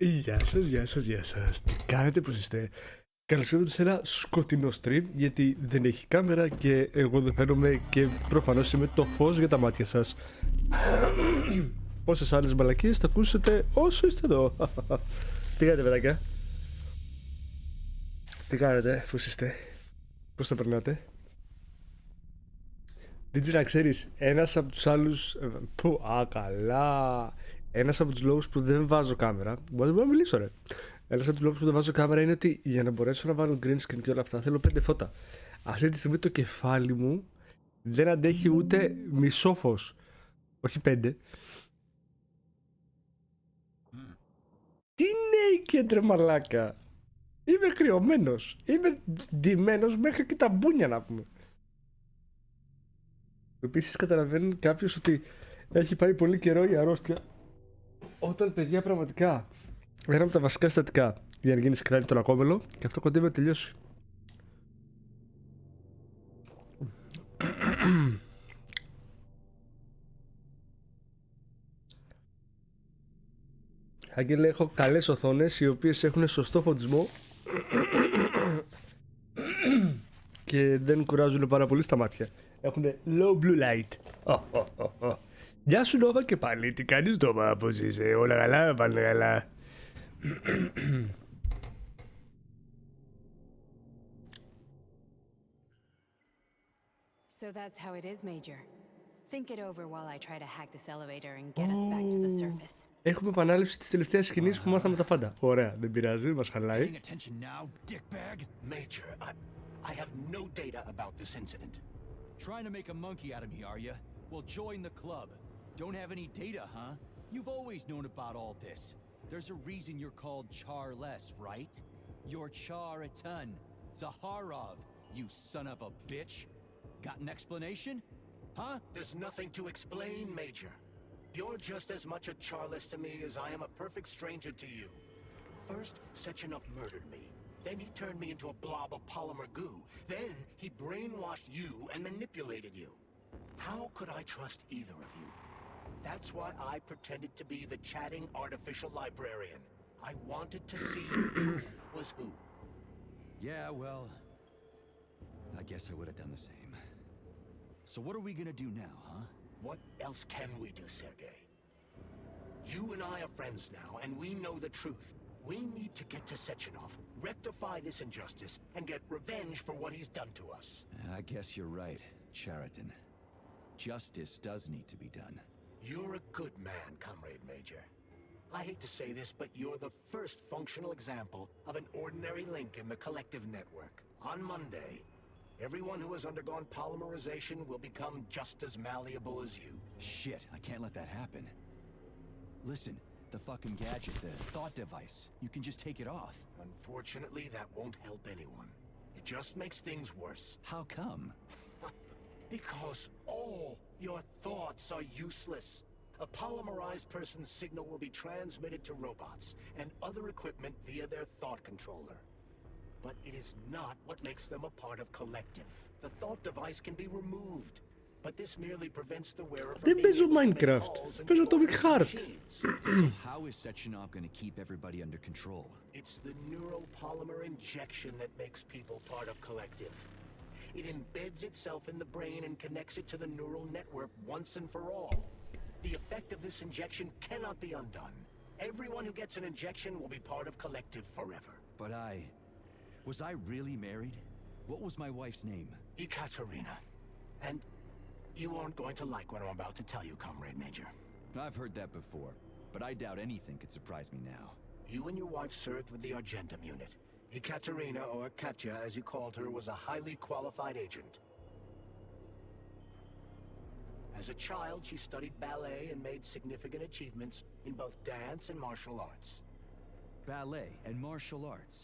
Γεια σας, γεια σας, γεια σας. Τι κάνετε, πώς είστε? Καλώς ήρθατε σε ένα σκοτεινό stream, γιατί δεν έχει κάμερα και εγώ δεν φαίνομαι και προφανώς είμαι το φως για τα μάτια σας. Πόσες άλλες μαλακίες θα ακούσετε όσο είστε εδώ. Τι κάνετε, παιδάκια? Τι κάνετε, πώς είστε? Πώς τα περνάτε? Δεν να ξέρεις, ένας από τους άλλους... καλά. Ένας από τους λόγους που δεν βάζω κάμερα... Μπορώ να μιλήσω, ρε. Ένας από τους λόγους που δεν βάζω κάμερα είναι ότι για να μπορέσω να βάλω green screen και όλα αυτά θέλω 5 φώτα. Αυτή τη στιγμή το κεφάλι μου δεν αντέχει ούτε μισό φως. Όχι 5. Τι naked, ρε μαλάκα. Είμαι κρυωμένος. Είμαι ντυμένος μέχρι και τα μπούνια, να πούμε. Επίσης καταλαβαίνουν κάποιος ότι έχει πάει πολύ καιρό η αρρώστια. Όταν, παιδιά, πραγματικά ένα από τα βασικά συστατικά για να γίνει κράνη τον ακόμελο, και αυτό κοντεύει να τελειώσει. Άγγελε, έχω καλές οθόνες οι οποίες έχουν σωστό φωτισμό και δεν κουράζουν πάρα πολύ στα μάτια. Έχουν low blue light. Γεια σου Νόβα και πάλι, τι κάνεις Νόβα, πώς είσαι, όλα καλά, πάνε καλά. So that's how it is, Major. Think it over while I try to hack this elevator and get us back to the surface. Έχουμε επανάληψη της τελευταίας σκηνής που μάθαμε τα πάντα. Ωραία, δεν πειράζει, μας χαλάει. Major, I have no data about this incident. Trying to make a monkey out of me, are you? Well, join the club. Don't have any data, huh? You've always known about all this. There's a reason you're called Charless, right? You're Char-a-ton. Zaharov, you son of a bitch. Got an explanation? Huh? There's nothing to explain, Major. You're just as much a Charless to me as I am a perfect stranger to you. First, Sechenov murdered me. Then he turned me into a blob of polymer goo. Then he brainwashed you and manipulated you. How could I trust either of you? That's why I pretended to be the chatting artificial librarian. I wanted to see who was who. Yeah, well, I guess I would have done the same. So what are we gonna do now, huh? What else can we do, Sergei? You and I are friends now, and we know the truth. We need to get to Sechenov, rectify this injustice, and get revenge for what he's done to us. I guess you're right, Chariton. Justice does need to be done. You're a good man, Comrade Major. I hate to say this, but you're the first functional example of an ordinary link in the collective network. On Monday, everyone who has undergone polymerization will become just as malleable as you. Shit, I can't let that happen. Listen, the fucking gadget, the thought device, you can just take it off. Unfortunately, that won't help anyone. It just makes things worse. How come? Because all your thoughts are useless. A polymerized person's signal will be transmitted to robots and other equipment via their thought controller. But it is not what makes them a part of collective. The thought device can be removed, but this merely prevents the wearer from Δεν being παίζω able to make Minecraft, calls and παίζω Atomic control Heart. machines. So how is Sechenov gonna keep everybody under control? It's the neural polymer injection that makes people part of collective. It embeds itself in the brain and connects it to the neural network once and for all. The effect of this injection cannot be undone. Everyone who gets an injection will be part of collective forever. But was I really married? What was my wife's name? Ekaterina. And you aren't going to like what I'm about to tell you, Comrade Major. I've heard that before, but I doubt anything could surprise me now. You and your wife served with the Argentum unit. Ekaterina, or Katya as you called her, was a highly qualified agent. As a child, she studied ballet and made significant achievements in both dance and martial arts. Ballet and martial arts.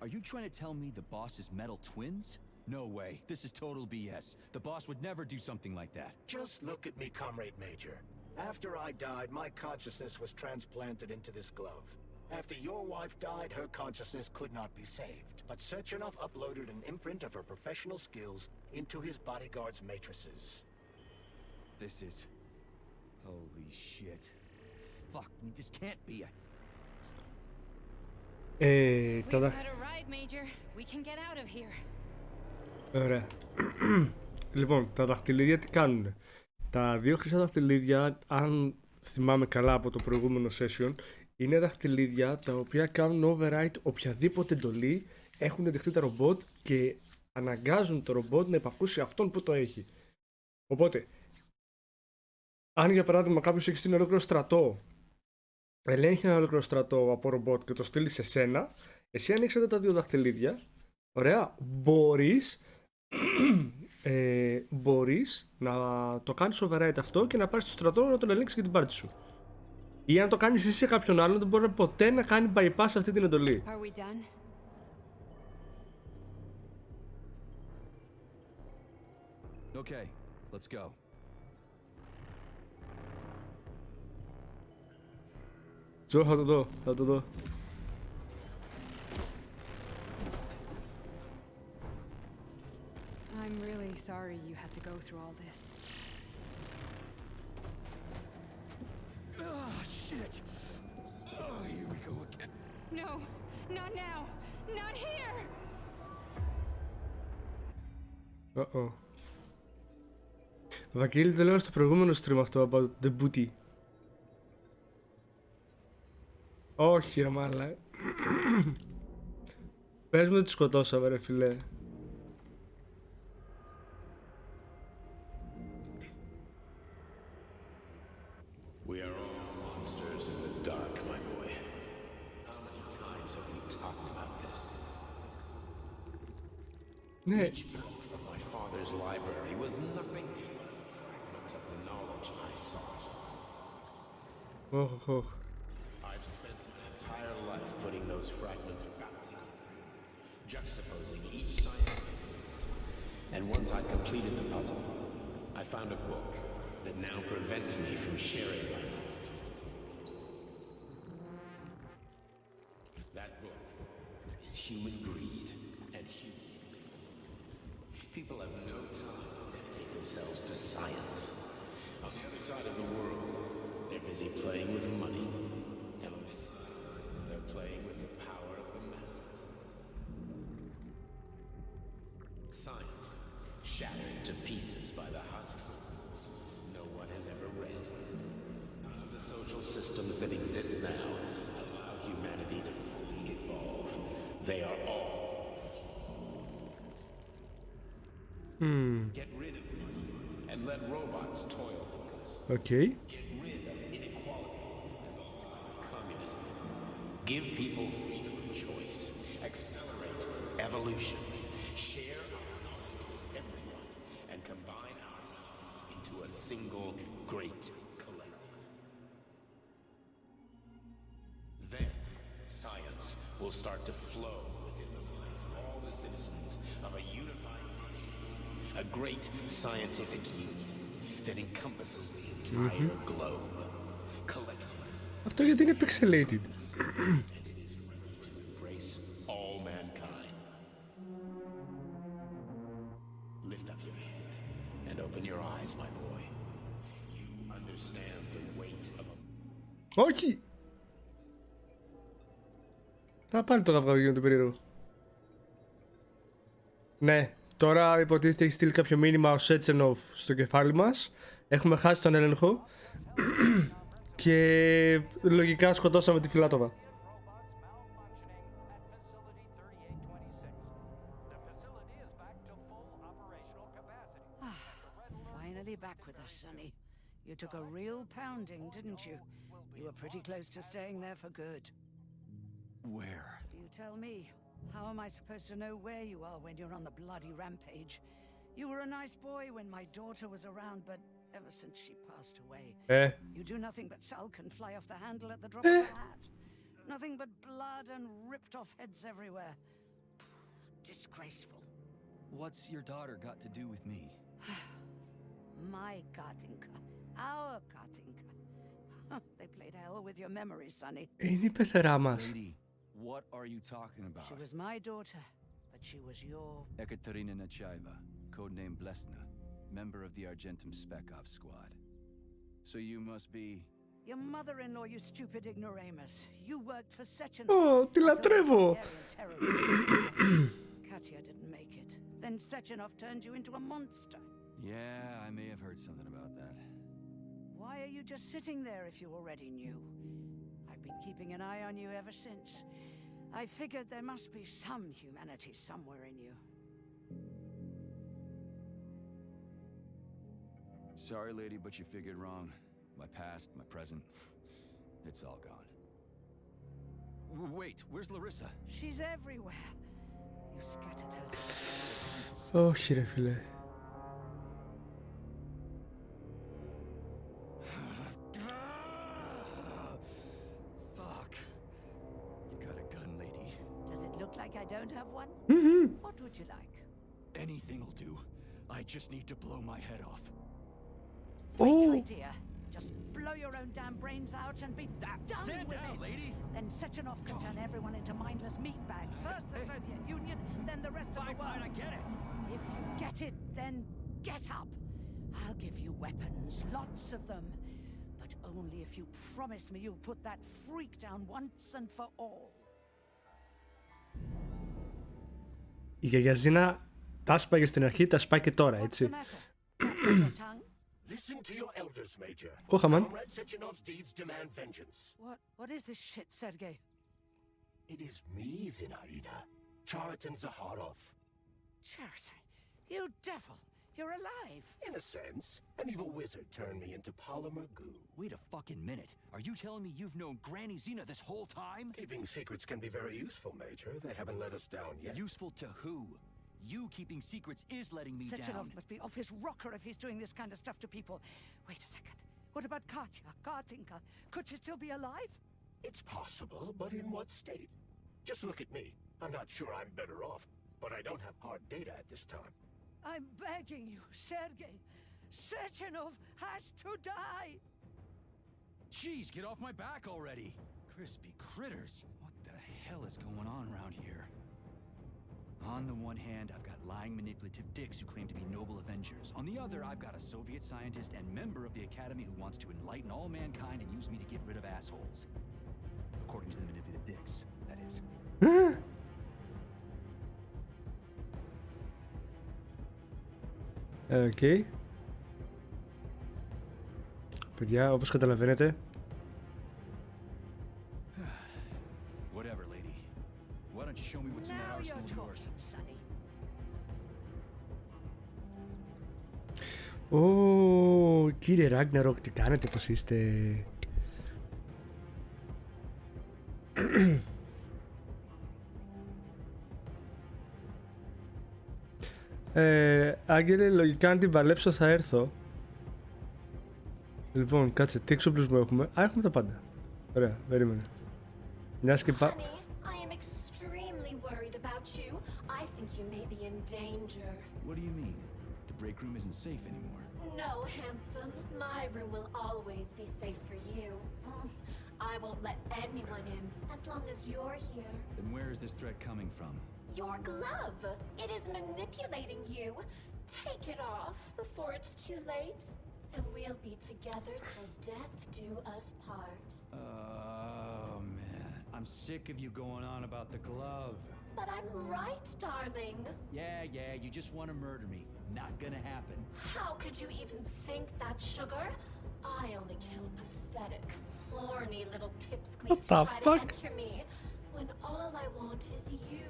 Are you trying to tell me the boss is metal twins? No way. This is total BS. The boss would never do something like that. Just look at me, Comrade Major. After I died, my consciousness was transplanted into this glove. After your wife died, her consciousness could not be saved. But Sechenov uploaded an imprint of her professional skills into his bodyguard's matrices. This is... Holy shit. Fuck me, this can't be a... We've Τα got δαχ... a ride, Major. We can get out of here. Ωραία. Λοιπόν, τα δαχτυλίδια τι κάνουνε. Τα δύο χρυσά δαχτυλίδια, αν θυμάμαι καλά από το προηγούμενο session, είναι δαχτυλίδια τα οποία κάνουν override οποιαδήποτε εντολή έχουν δεχτεί τα ρομπότ και αναγκάζουν το ρομπότ να υπακούσει αυτόν που το έχει. Οπότε, αν για παράδειγμα κάποιος έχει στείλει ένα ολόκληρο στρατό, ελέγχει ένα ολόκληρο στρατό από ρομπότ και το στείλει σε σένα, εσύ ανοίξατε τα δύο δαχτυλίδια, ωραία, μπορείς να το κάνεις override αυτό και να πάρεις στο στρατό να τον ελέγξεις και την πάρτι σου. Ή αν το κάνεις εσύ σε κάποιον άλλον, δεν μπορεί ποτέ να κάνει bypass αυτή την εντολή. Are we done? Okay, let's go. Τζο, θα το δω, θα το δω. I'm really sorry you had to go through all this. Oh, shit! Oh, here we go again. No, not now. Not here. Uh-oh. Βαγγέλη, το λέω στο προηγούμενο stream αυτό about the booty. Όχι ρε μάλα. Πες μου ότι τη σκοτώσαμε ρε φιλέ. We are all monsters in the dark, my boy. How many times have we talked about this? Ναι. Each book from my father's library was nothing but a fragment of the knowledge I sought. Όχ, όχ. I've spent my entire life putting those fragments back together, juxtaposing each scientific fact. And once I completed the puzzle, I found a book that now prevents me from sharing my knowledge with the world. That book is human greed and human evil. People have no time to dedicate themselves to science. On the other side of the world, they're busy playing with money. And on this side, they're playing with the power of the masses. Science, shattered to pieces by the husks of books no one has ever read. None of the social systems that exist now allow humanity to fully evolve. They are all flawed. Get rid of money and let robots toil for us. Okay. Get rid of inequality and the lie of communism. Give people freedom of choice. Accelerate evolution. Share our knowledge with everyone and combine our minds into a single great collective. Then science will start to flow within the minds of all the citizens of a unified nation. A great scientific union that encompasses the entire globe. Collective. Αυτό γιατί είναι pixelated. And it is ready to embrace all mankind. Lift up your head and open your eyes, my boy. You understand the weight of a... Όχι! Θα πάλι το καυγάδι γίνεται περίεργο. Ναι, τώρα υποτίθεται έχει στείλει κάποιο μήνυμα ο Σέτσενοφ στο κεφάλι μας. Έχουμε χάσει τον έλεγχο. Και λογικά σκοτώσαμε τη Φιλάτοβα. Finally back with us, Sonny. You took a real pounding, didn't you? You were pretty close to staying there for good. Where? You tell me. How am I supposed to know where you are when you're on the bloody rampage? You were a nice boy when my daughter was around, but ever since she passed away, you do nothing but sulk and fly off the handle at the drop of a hat. Nothing but blood and ripped off heads everywhere. Disgraceful. What's your daughter got to do with me? My Katinka. Our Katinka. They played hell with your memories, Sonny. Είναι η πεθερά μας. Lady, what are you talking She about? was my daughter, but she was your... Ekaterina Nechaeva, codename Blesna, member of the Argentum Spec Ops Squad. So you must be... Your mother-in-law, you stupid ignoramus. You worked for Sechenov. Ω, τη λατρεύω. Katya didn't make it. Then Sechenov turned you into a monster. Yeah, I may have heard something about that. Why are you just sitting there if you already knew? I've been keeping an eye on you ever since. I figured there must be some humanity somewhere in you. Sorry, lady, but you figured wrong. My past, my present, it's all gone. Wait, where's Larissa? She's everywhere. You scattered her to Όχι ρε φίλε. Fuck. You got a gun, lady. Does it look like I don't have one? What would you like? Anything will do. I just need to blow my head off. Great idea. Just blow your own damn brains out and be done Stand with down, it. lady. Then Sechenov can turn everyone into mindless meatbags. First the Soviet Union, then the rest of the world. I get it. If you get it, then get up. I'll give you weapons, lots of them. But only if you promise me you'll put that freak down once and for all. Η γιαγιά Ζήνα τα σπάγε στην αρχή, τα σπάει και τώρα, What's the έτσι. matter? Cut your tongue? Listen to your elders, Major. Oh, man. Comrade Sechenov's deeds demand vengeance. What is this shit, Sergei? It is me, Zinaida. Chariton Zaharov. Chariton, you devil, you're alive. In a sense, an evil wizard turned me into polymer goo. Wait a fucking minute. Are you telling me you've known Granny Zena this whole time? Keeping secrets can be very useful, Major. They haven't let us down yet. Useful to who? You keeping secrets is letting me Sechenov down. must be off his rocker if he's doing this kind of stuff to people. Wait a second. What about Katya, Kartinka? Could she still be alive? It's possible, but in what state? Just look at me. I'm not sure I'm better off, but I don't have hard data at this time. I'm begging you, Sergei. Sechenov has to die. Jeez, get off my back already. Crispy critters. What the hell is going on around here? On the one hand, I've got lying, manipulative dicks who claim to be noble avengers. On the other, I've got a Soviet scientist and member of the Academy who wants to enlighten all mankind and use me to get rid of assholes. According to the manipulative dicks, that is. Οκ. Παιδιά, όπως καταλαβαίνετε, Whatever, lady. Why don't you show me what's in that Now arsenal you're of yours? talking, Sonny. Ω, κύριε Ragnarok, τι κάνετε, πως είστε? Άγγελε, λογικά αν την παλέψω θα έρθω. Λοιπόν, κάτσε, τι εξοπλισμό έχουμε? Α, έχουμε τα πάντα. Ωραία, περίμενε. Μιας και Honey, I am extremely worried about you. I think you may be in danger. What do you mean? The break room isn't safe anymore. No, handsome. My room will always be safe for you. I won't let anyone in as long as you're here. Then where is this threat coming from? Your glove. It is manipulating you. Take it off before it's too late. And we'll be together till death do us part. Oh, man. I'm sick of you going on about the glove. But I'm right, darling. Yeah, you just want to murder me. Not gonna happen. How could you even think that, sugar? I only kill pathetic, horny little pipsqueaks What the who try fuck? to enter me when all I want is you.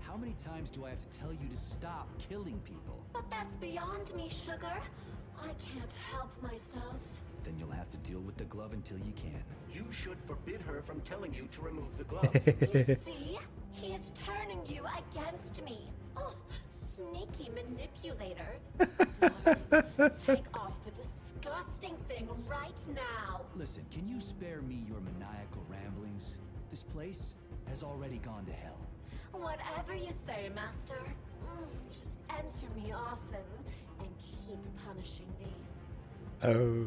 How many times do I have to tell you to stop killing people? But that's beyond me, sugar. I can't help myself. Then you'll have to deal with the glove until you can. You should forbid her from telling you to remove the glove. You see? He is turning you against me. Oh, sneaky manipulator. Darling, take off the disgusting thing right now. Listen, can you spare me your maniacal ramblings? This place has already gone to hell. Whatever you say, Master. Just enter me often and keep punishing me.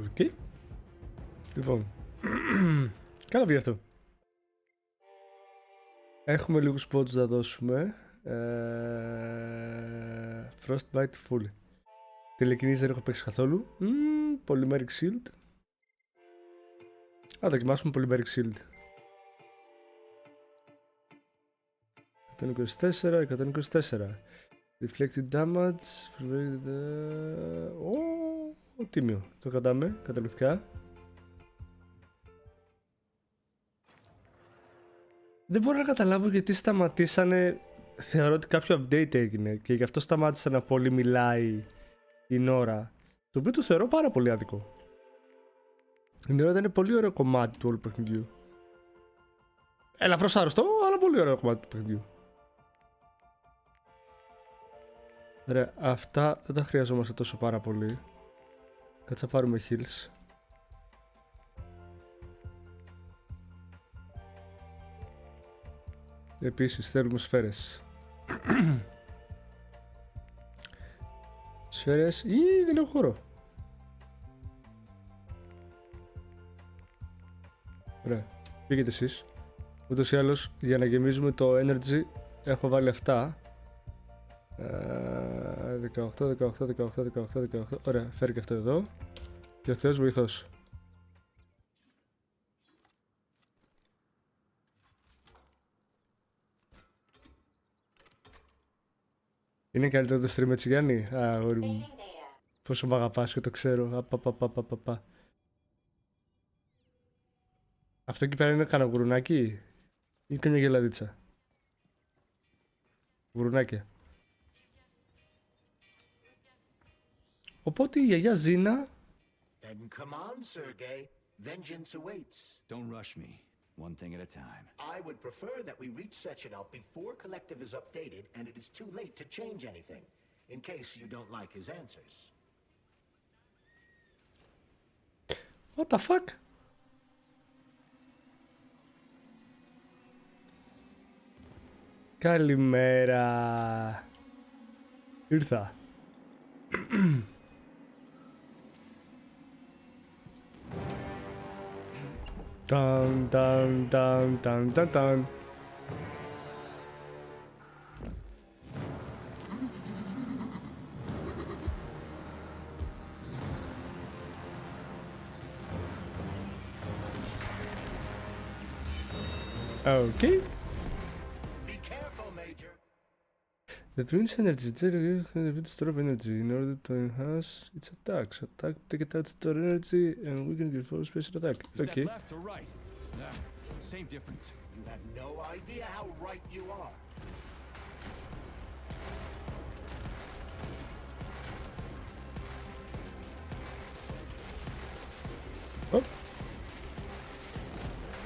Οκ. Λοιπόν. Καλά πήγε αυτό. Έχουμε λίγους πόντους να δώσουμε. Frostbite full. Τηλεκινήσεις δεν έχω παίξει καθόλου. Polymeric Shield. Δοκιμάσουμε Polymeric Shield. 124, 124. Reflected damage. Τίμιο. Το κρατάμε καταπληκτικά. Δεν μπορώ να καταλάβω γιατί σταματήσανε. Θεωρώ ότι κάποιο update έγινε και γι' αυτό σταμάτησε να πολύ μιλάει την ώρα. Το οποίο το θεωρώ πάρα πολύ άδικο. Η ώρα ήταν πολύ ωραίο κομμάτι του όλου παιχνιδιού. Ελαφρώς άρρωστο, αλλά πολύ ωραίο κομμάτι του παιχνιδιού. Ρε, αυτά δεν τα χρειαζόμαστε τόσο πάρα πολύ. Κάτσε να πάρουμε heals. Επίσης θέλουμε σφαίρες. Σφαίρες ή δεν έχω χώρο. Ωραία, πήγαινε εσείς. Ούτως ή άλλως για να γεμίζουμε το energy έχω βάλει αυτά. 18. Ωραία, φέρει και αυτό εδώ. Και ο Θεός βοηθός. Είναι καλύτερο το stream έτσι, Γιάννη? Αγόρι μου. Πόσο μ' αγαπάς και το ξέρω. Αυτό εκεί πέρα είναι κανένα γουρουνάκι ή καμιά γελαδίτσα? Γουρουνάκια. Οπότε η γιαγιά Ζήνα. Then come on, Sergey. Vengeance awaits. Don't rush me. One thing at a time. I would prefer that we reach Sechenov before Collective is updated and it is too late to change anything, in case you don't like his answers. What the fuck? Καλημέρα. Ήρθα. Ταν. Okay. Be careful, Major. The twin's energy generates a bit of store of energy in order to enhance its attacks. Attack, take it out store energy, and we can give for special attack. Is Okay. that left or right? Same difference. You have no idea how right you are. Oh.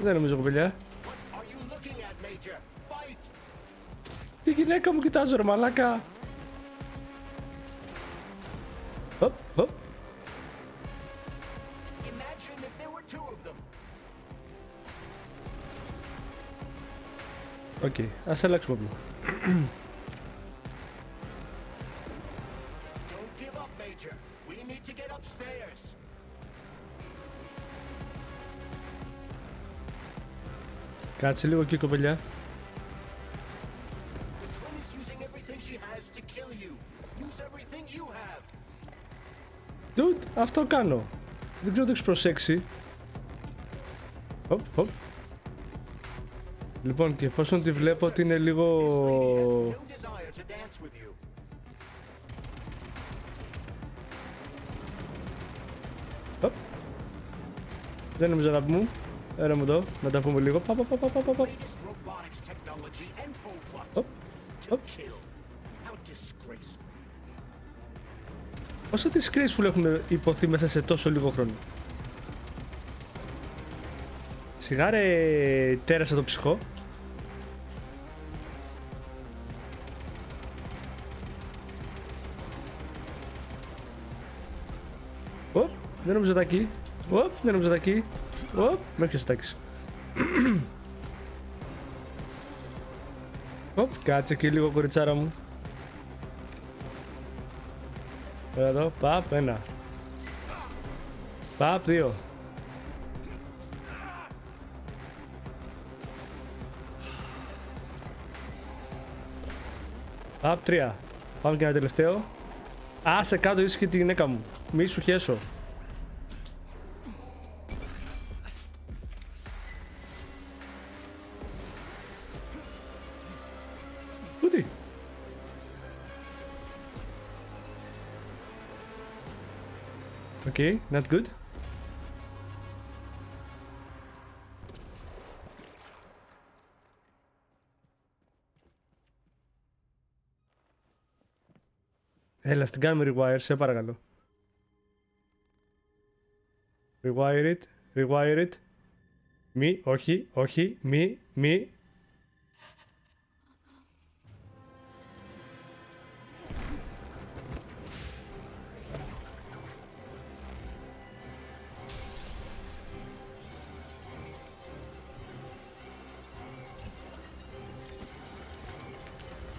Δεν νομίζω, κοπελιά. What are you looking at, Major? Fight! Τη γυναίκα μου κοιτάζω, ρε μαλάκα. Hop. Imagine if there were two of them. Οκ, ας αλλάξουμε όπλο. Don't give up, Major. We need to get upstairs. Κάτσε λίγο εκεί, κοπελιά. The twin is using everything she has to kill you. Use everything you have. Dude, αυτό κάνω. Δεν ξέρω το έχεις προσέξει. Hop. Λοιπόν, και εφόσον τη βλέπω ότι είναι λίγο... No desire to dance with you. Hop. Δεν νομίζω, αγάπη μου. Έλα μου εδώ, να τα πούμε λίγο. Latest robotics technology and full plot. To kill. How disgraceful. Πόσα disgraceful έχουν υποθεί μέσα σε τόσο λίγο χρόνο. Σιγά ρε, τέρασα το ψυχό. Οπ, δεν νομίζω τα εκεί. Οπ, δεν νομίζω τα εκεί. Οπ, με ποιος τα εκεί. Οπ, κάτσε εκεί λίγο, κοριτσάρα μου. Εδώ, παπ, ένα. Παπ, δύο. Παπ, τρία. Πάμε και ένα τελευταίο. Άσε κάτω, είσαι και τη γυναίκα μου. Μη σου χέσω. Ούτε. Okay, not good. Έλα, στην κάνουμε rewire, σε παρακαλώ. Rewire it, rewire it. Μη, όχι, όχι, μη.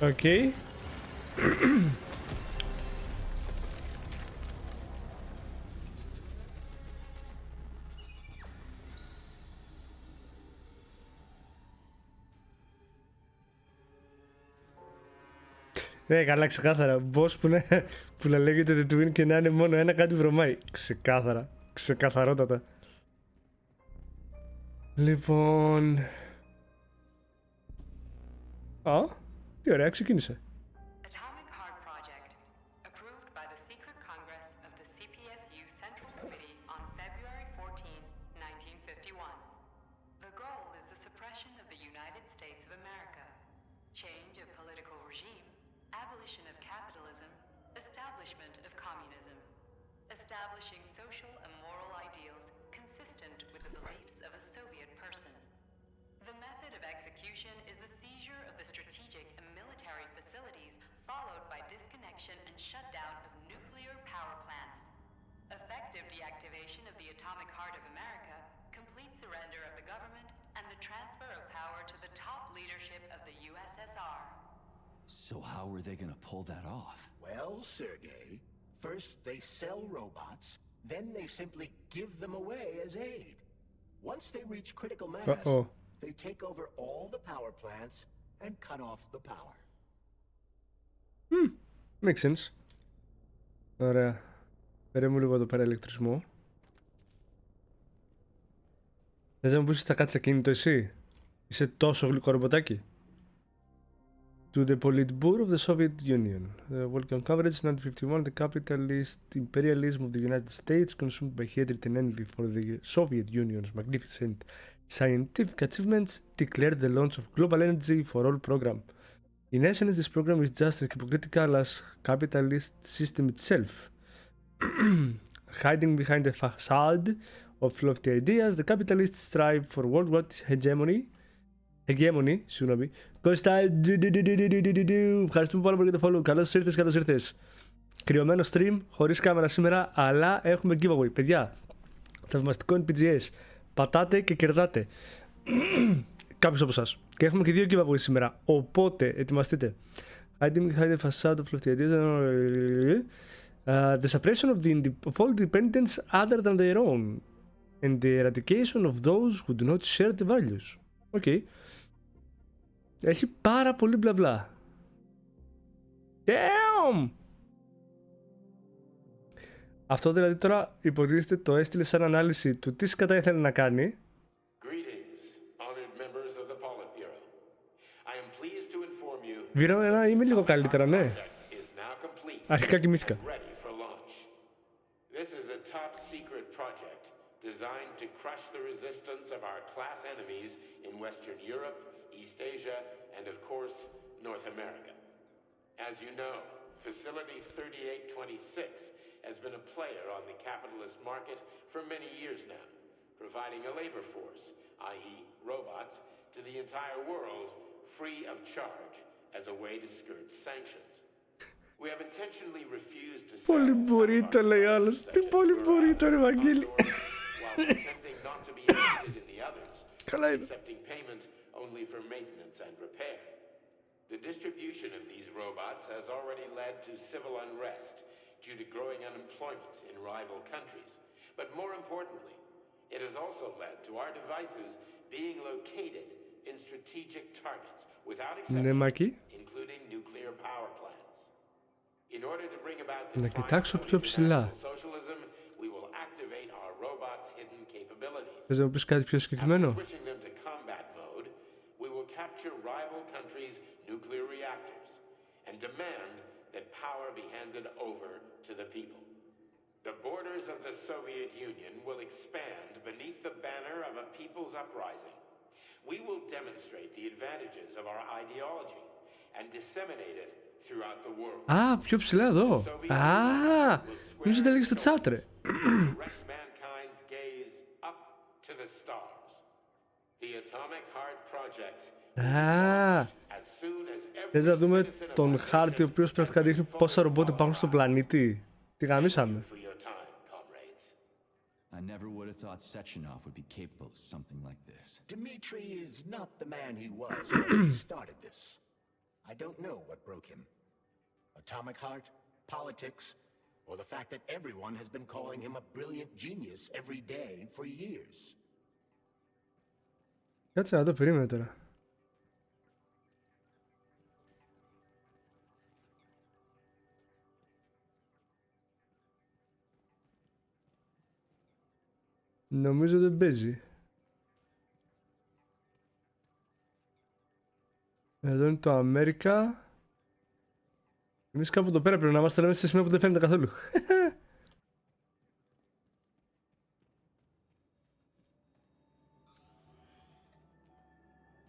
Okay. Ναι, καλά, ξεκάθαρα. Boss που να λέγεται The Twin και να είναι μόνο ένα κάτι βρωμάει. Ξεκάθαρα. Ξεκαθαρότατα. Λοιπόν... Α, τι ωραία, ξεκίνησε. Atomic Heart Project, approved by the Secret Congress of the CPSU Central Committee on February 14, 1951. The goal is the suppression of the United States of America, change of political regime, abolition of capitalism, establishment of communism, establishing social and moral ideals consistent with the beliefs of a Soviet person. The method of execution is the seizure of the strategic and military facilities, followed by disconnection and shutdown of nuclear power plants. Effective deactivation of the atomic heart of America, complete surrender of the government, and the transfer of power to the top leadership of the USSR. So how are they gonna pull that off? Well, Sergey, first they sell robots, then they simply give them away as aid. Once they reach critical mass, they take over all the power plants and cut off the power. Makes sense. Ωραία. Φέρε μου λίγο εδώ πέρα ηλεκτρισμό. Θες να μου πεις ότι θα κάτσεις ακίνητο εσύ? Είσαι τόσο γλυκό ρομποτάκι. To the Politburo of the Soviet Union. Welcome coverage 1951. The capitalist imperialism of the United States, consumed by hatred and envy for the Soviet Union's magnificent scientific achievements, declared the launch of Global Energy for All program. In essence, this program is just as hypocritical as capitalist system itself. Hiding behind the facade of lofty ideas, the capitalists strive for worldwide hegemony, συγγνώμη. Κώστα, ευχαριστούμε πάρα πολύ για το follow. Καλώς ήρθες. Κρυωμένο stream, χωρίς κάμερα σήμερα, αλλά έχουμε giveaway. Παιδιά, θαυμαστικό NPGS. Πατάτε και κερδάτε. Κάποιος από εσάς. Και έχουμε και 2 giveaway σήμερα. Οπότε, ετοιμαστείτε. Hiding behind the facade of lofty ideas. The suppression of all dependents other than their own. And the eradication of those who do not share the values. Okay. Έχει πάρα πολύ μπλα μπλα. Damn! Αυτό δηλαδή τώρα υποτίθεται το έστειλε σαν ανάλυση του τι σκατά ήθελε να κάνει. Βήρα είμαι λίγο καλύτερα, ναι. Αρχικά κοιμήθηκα. This is a top secret project designed to crush the resistance of our class enemies in Western Europe, East Asia, and of course, North America. As you know, Facility 3826 has been a player on the capitalist market for many years now, providing a labor force, i.e. robots, to the entire world free of charge as a way to skirt sanctions. We have intentionally refused to sell Πολύ μπορεί το λέει άλλος. Τι πολύ μπορεί το ρε Βαγγέλη. while pretending not to be interested in the others, Καλά είμαι. accepting payment only for maintenance and repair. The distribution of these robots has already led to civil unrest due to growing unemployment in rival countries. But more importantly, it has also led to our devices being located in strategic targets without exception, including nuclear power plants. In order to bring about the socialism, we will activate our robots' hidden capabilities. Θες να μου πεις κάτι πιο συγκεκριμένο? Switching them to combat mode, we will capture rival countries' nuclear reactors reactors and demand that power be handed over to the people. The borders of the Soviet Union will expand beneath the banner of a people's uprising. We will demonstrate the advantages of our ideology and disseminate it throughout the world. Α, πιο ψηλά εδώ. Α, νομίζω ότι έλεγε στο chat, ρε. Direct mankind's gaze up to the stars. The Atomic Heart Project Α, as soon as θες every να δούμε citizen of τον our χάρτη ο nation οποίος πρακτικά δείχνει πόσα ρομπότ υπάρχουν στον πλανήτη. Τι γαμίσαμε. for your time, comrades. I never would have thought Sechenov would be capable of something like this. Dmitri is not the man he was when he started this. I don't know what broke him. Atomic Heart, politics, or the fact that everyone has been calling him a brilliant genius every day for years. Κάτσε να το περίμενε τώρα. Νομίζω δεν παίζει. Εδώ είναι το Αμέρικα. Εμείς κάπου εδώ πέρα πρέπει να είμαστε, σε σημείο που δεν φαίνεται καθόλου.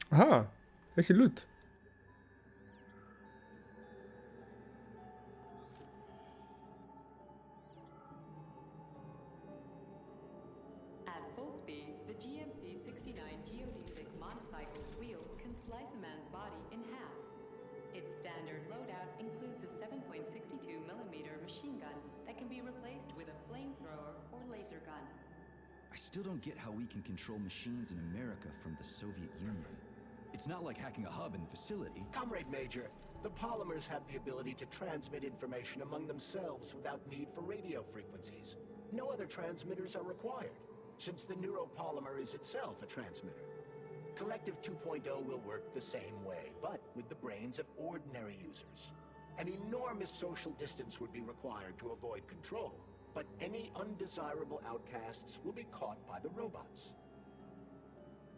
Α, έχει loot. At full speed, the GMC-69 geodesic monocycle wheel can slice a man's body in half. Its standard loadout includes a 7.62mm machine gun that can be replaced with a flamethrower or laser gun. I still don't get how we can control machines in America from the Soviet Union. It's not like hacking a hub in the facility. Comrade Major, the polymers have the ability to transmit information among themselves without need for radio frequencies. No other transmitters are required, since the neuropolymer is itself a transmitter. Collective 2.0 will work the same way, but with the brains of ordinary users. An enormous social distance would be required to avoid control, but any undesirable outcasts will be caught by the robots.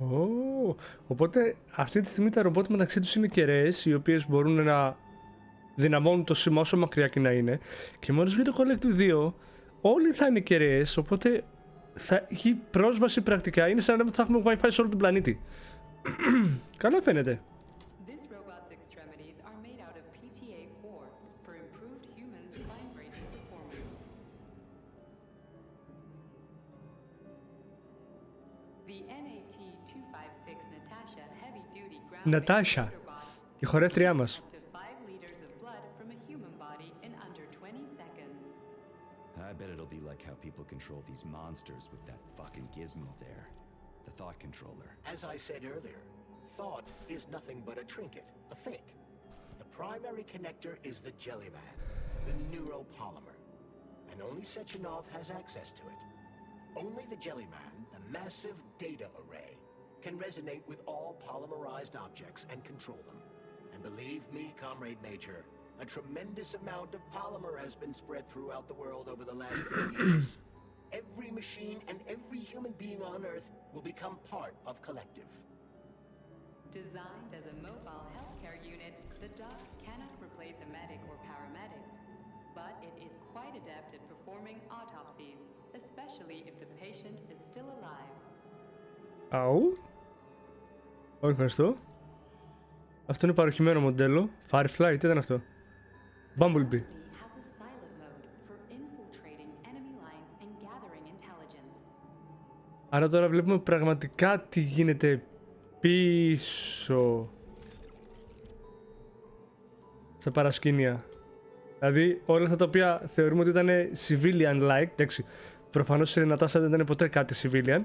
Oh, οπότε αυτή τη στιγμή τα ρομπότ μεταξύ τους είναι κεραίες, οι οποίες μπορούν να δυναμώνουν το σήμα όσο μακριά και να είναι. Και μόλις βγει το Collective 2, όλοι θα είναι κεραίες, οπότε θα έχει πρόσβαση πρακτικά. Είναι σαν να θα έχουμε Wi-Fi σε όλο τον πλανήτη. Καλά φαίνεται. This robot's extremities are made out of PTA4 for improved human spine braces performance. The NAT-256 Natasha heavy-duty ground-based Natasha, motorbot η χορεύτριά μας. up to 5 liters of blood from a human body in under 20 seconds. I bet it'll be like how people control these monsters with that fucking gizmo there. The thought controller. As I said earlier, thought is nothing but a trinket, a fake. The primary connector is the Jellyman, the neuropolymer, and only Sechenov has access to it. Only the Jellyman, the massive data array, can resonate with all polymerized objects and control them. And believe me, Comrade Major, a tremendous amount of polymer has been spread throughout the world over the last few years. Every machine and every human being on Earth will become part of Collective. Designed as a mobile healthcare unit, the doc cannot replace a medic or paramedic, but it is quite adept at performing autopsies, especially if the patient is still alive. Αου. Όχι, ευχαριστώ. Αυτό είναι παροχημένο μοντέλο. Firefly, τι ήταν αυτό? Bumblebee. Has a silent mode for infiltrating enemy lines and gathering intelligence. Άρα τώρα βλέπουμε πραγματικά τι γίνεται πίσω στα παρασκήνια. Δηλαδή όλα αυτά τα οποία θεωρούμε ότι ήταν civilian-like, εντάξει, προφανώς η Νατάσα δεν ήταν ποτέ κάτι civilian.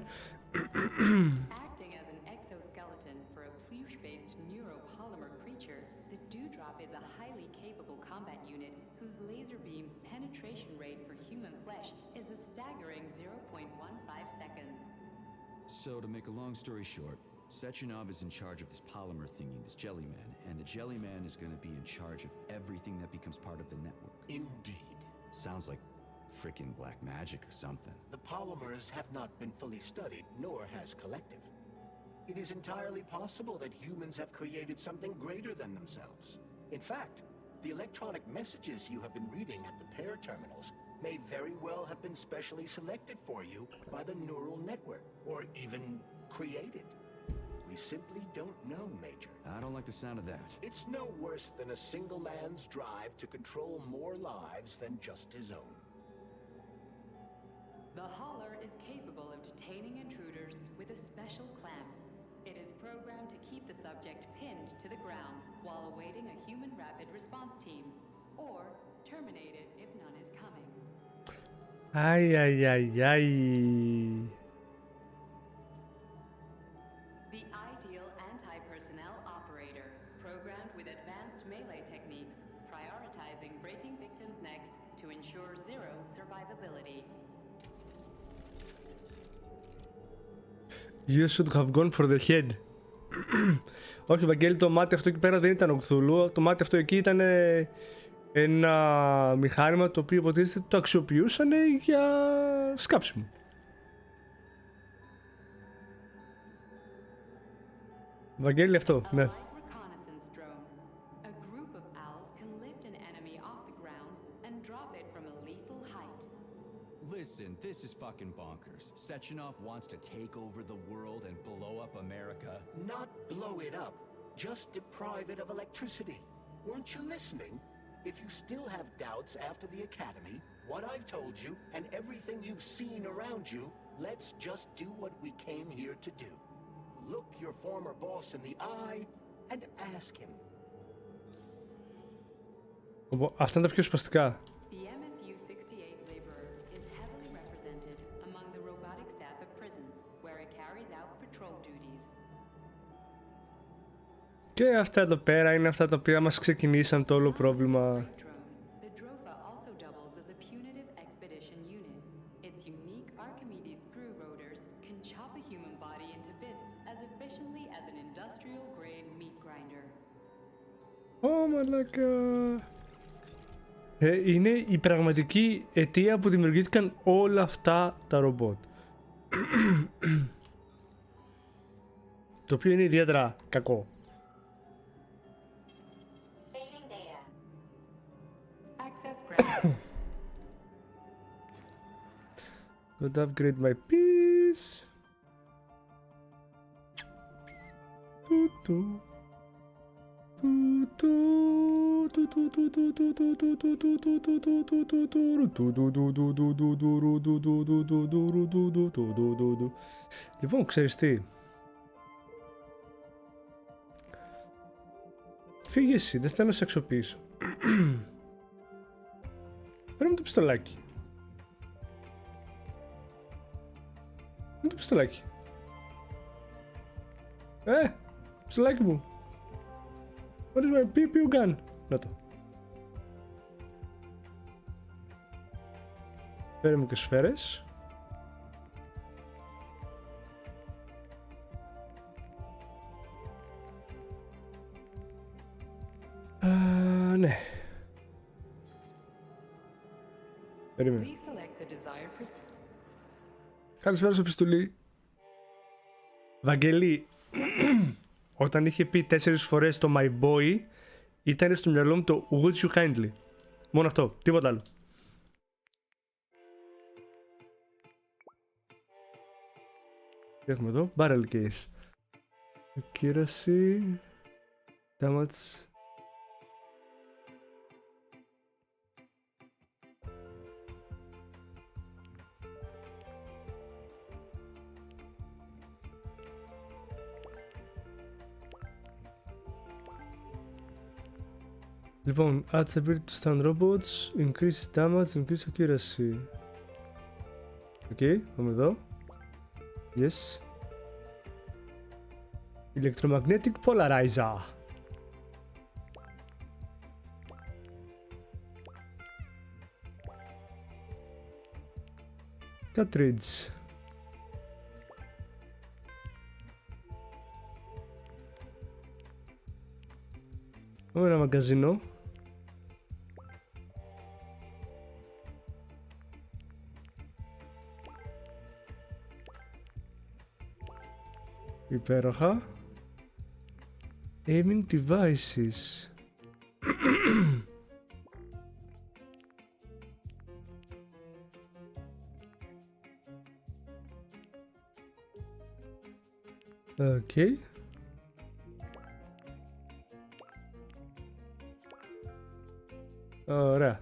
Acting as an exoskeleton for a pluche-based neuropolymer creature, the Dewdrop is a highly capable combat unit whose laser beam's penetration rate for human flesh is a staggering 0.15 seconds. So, to make a long story short, Sechenov is in charge of this polymer thingy, this Jellyman, and the Jellyman is going to be in charge of everything that becomes part of the network. Indeed. Sounds like frickin' black magic or something. The polymers have not been fully studied, nor has Collective. It is entirely possible that humans have created something greater than themselves. In fact, the electronic messages you have been reading at the pair terminals may very well have been specially selected for you by the neural network, or even created. We simply don't know, Major. I don't like the sound of that. It's no worse than a single man's drive to control more lives than just his own. The hauler is capable of detaining intruders with a special clamp. It is programmed to keep the subject pinned to the ground while awaiting a human rapid response team, or terminate it if none is coming. Ai, ai, ai, ai. The ideal anti-personnel operator, programmed with advanced melee techniques, prioritizing breaking victims' necks to ensure zero survivability. You should have gone for the head. Όχι, Βαγγέλη, το μάτι αυτό εκεί πέρα δεν ήταν ο Κθουλού. Το μάτι αυτό εκεί ήταν ένα μηχάνημα το οποίο υποτίθεται το αξιοποιούσαν για σκάψιμο. Βαγγέλη, αυτό, ναι. Reconnaissance drone. A group of owls can lift an enemy off the ground and drop it from a lethal height. Listen, this is fucking bonkers. Sechenov wants to take over the world and blow up America. Not blow it up, just deprive it of electricity. Weren't you listening? If you still have doubts after the academy, what I've told you, and everything you've seen around you, let's just do what we came here to do. Look your former boss in the eye and ask him. Αυτά είναι τα πιο σπαστικά. The MFU-68 laborer is heavily represented among the robotic staff of prisons, where it carries out patrol duties. Και αυτά εδώ πέρα είναι αυτά τα οποία μας ξεκινήσαν το όλο πρόβλημα. The Drofa also doubles as a punitive expedition unit. Its unique Archimedes screw rotors can chop a human body into bits as efficiently as an industrial-grade meat grinder. Ω, μαλάκα. Είναι η πραγματική αιτία που δημιουργήθηκαν όλα αυτά τα ρομπότ. Το οποίο είναι ιδιαίτερα κακό. Saving data. Access granted. Gotta upgrade my piece. Λοιπόν, ξέρεις τι. Φύγε εσύ, δεν θέλω να σε αξιοποιήσω. Παίρνω το πιστολάκι. Είναι το πιστολάκι. Πιστολάκι μου. What is my PPU gun? Να το. Φέρε μου και σφαίρες. Ναι. Περίμενε. Please select the desired Καλησπέρα στο πιστολί. Βαγγελή, όταν είχε πει 4 φορές το my boy, ήταν στο μυαλό μου το would you kindly. Μόνο αυτό, τίποτα άλλο. Τι έχουμε εδώ, barrel case. Accuracy, damage. Λοιπόν, adds ability to stun robots, increases damage, increases accuracy. Πάμε εδώ. Yes. Electromagnetic polarizer. Cartridge. Πάμε ένα μαγκαζίνο. Υπέροχα. Aiming devices. Οκ. Ωραία.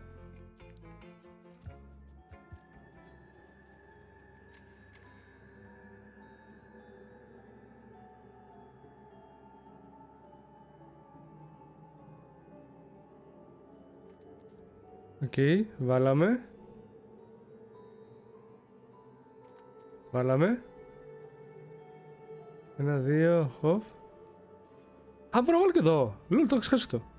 Οκ, βάλαμε. Βάλαμε. 1, 2, hop. Α, μπορώ να βάλω και εδώ. Λουλ, το έχω ξεχάσει αυτό.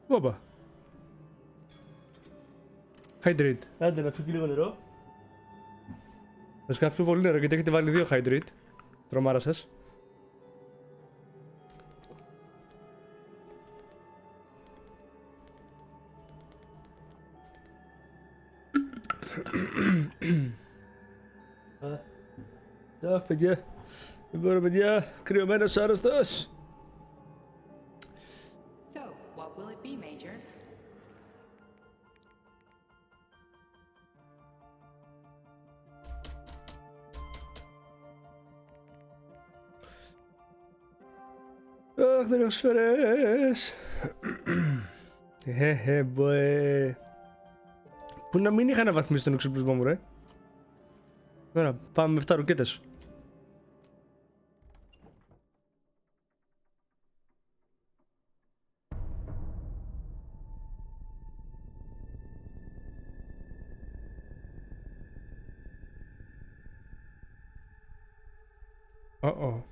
Όπα. Hydrate. Άντε να φύγει λίγο νερό. Θα σκάφτω πολύ νερό γιατί έχετε βάλει 2 hydrate. Τρομάρα σας. Αχ, παιδιά. Δεν μπορώ, παιδιά. Κρυωμένος άρρωστος. So, what will it be, Major? Αχ, δεν έχω σφαίρες. Μποε. Που να μην είχα αναβαθμίσει τον εξοπλισμό μου, ρε. Ωραία, πάμε με 7 ρουκέτες. Uh-oh.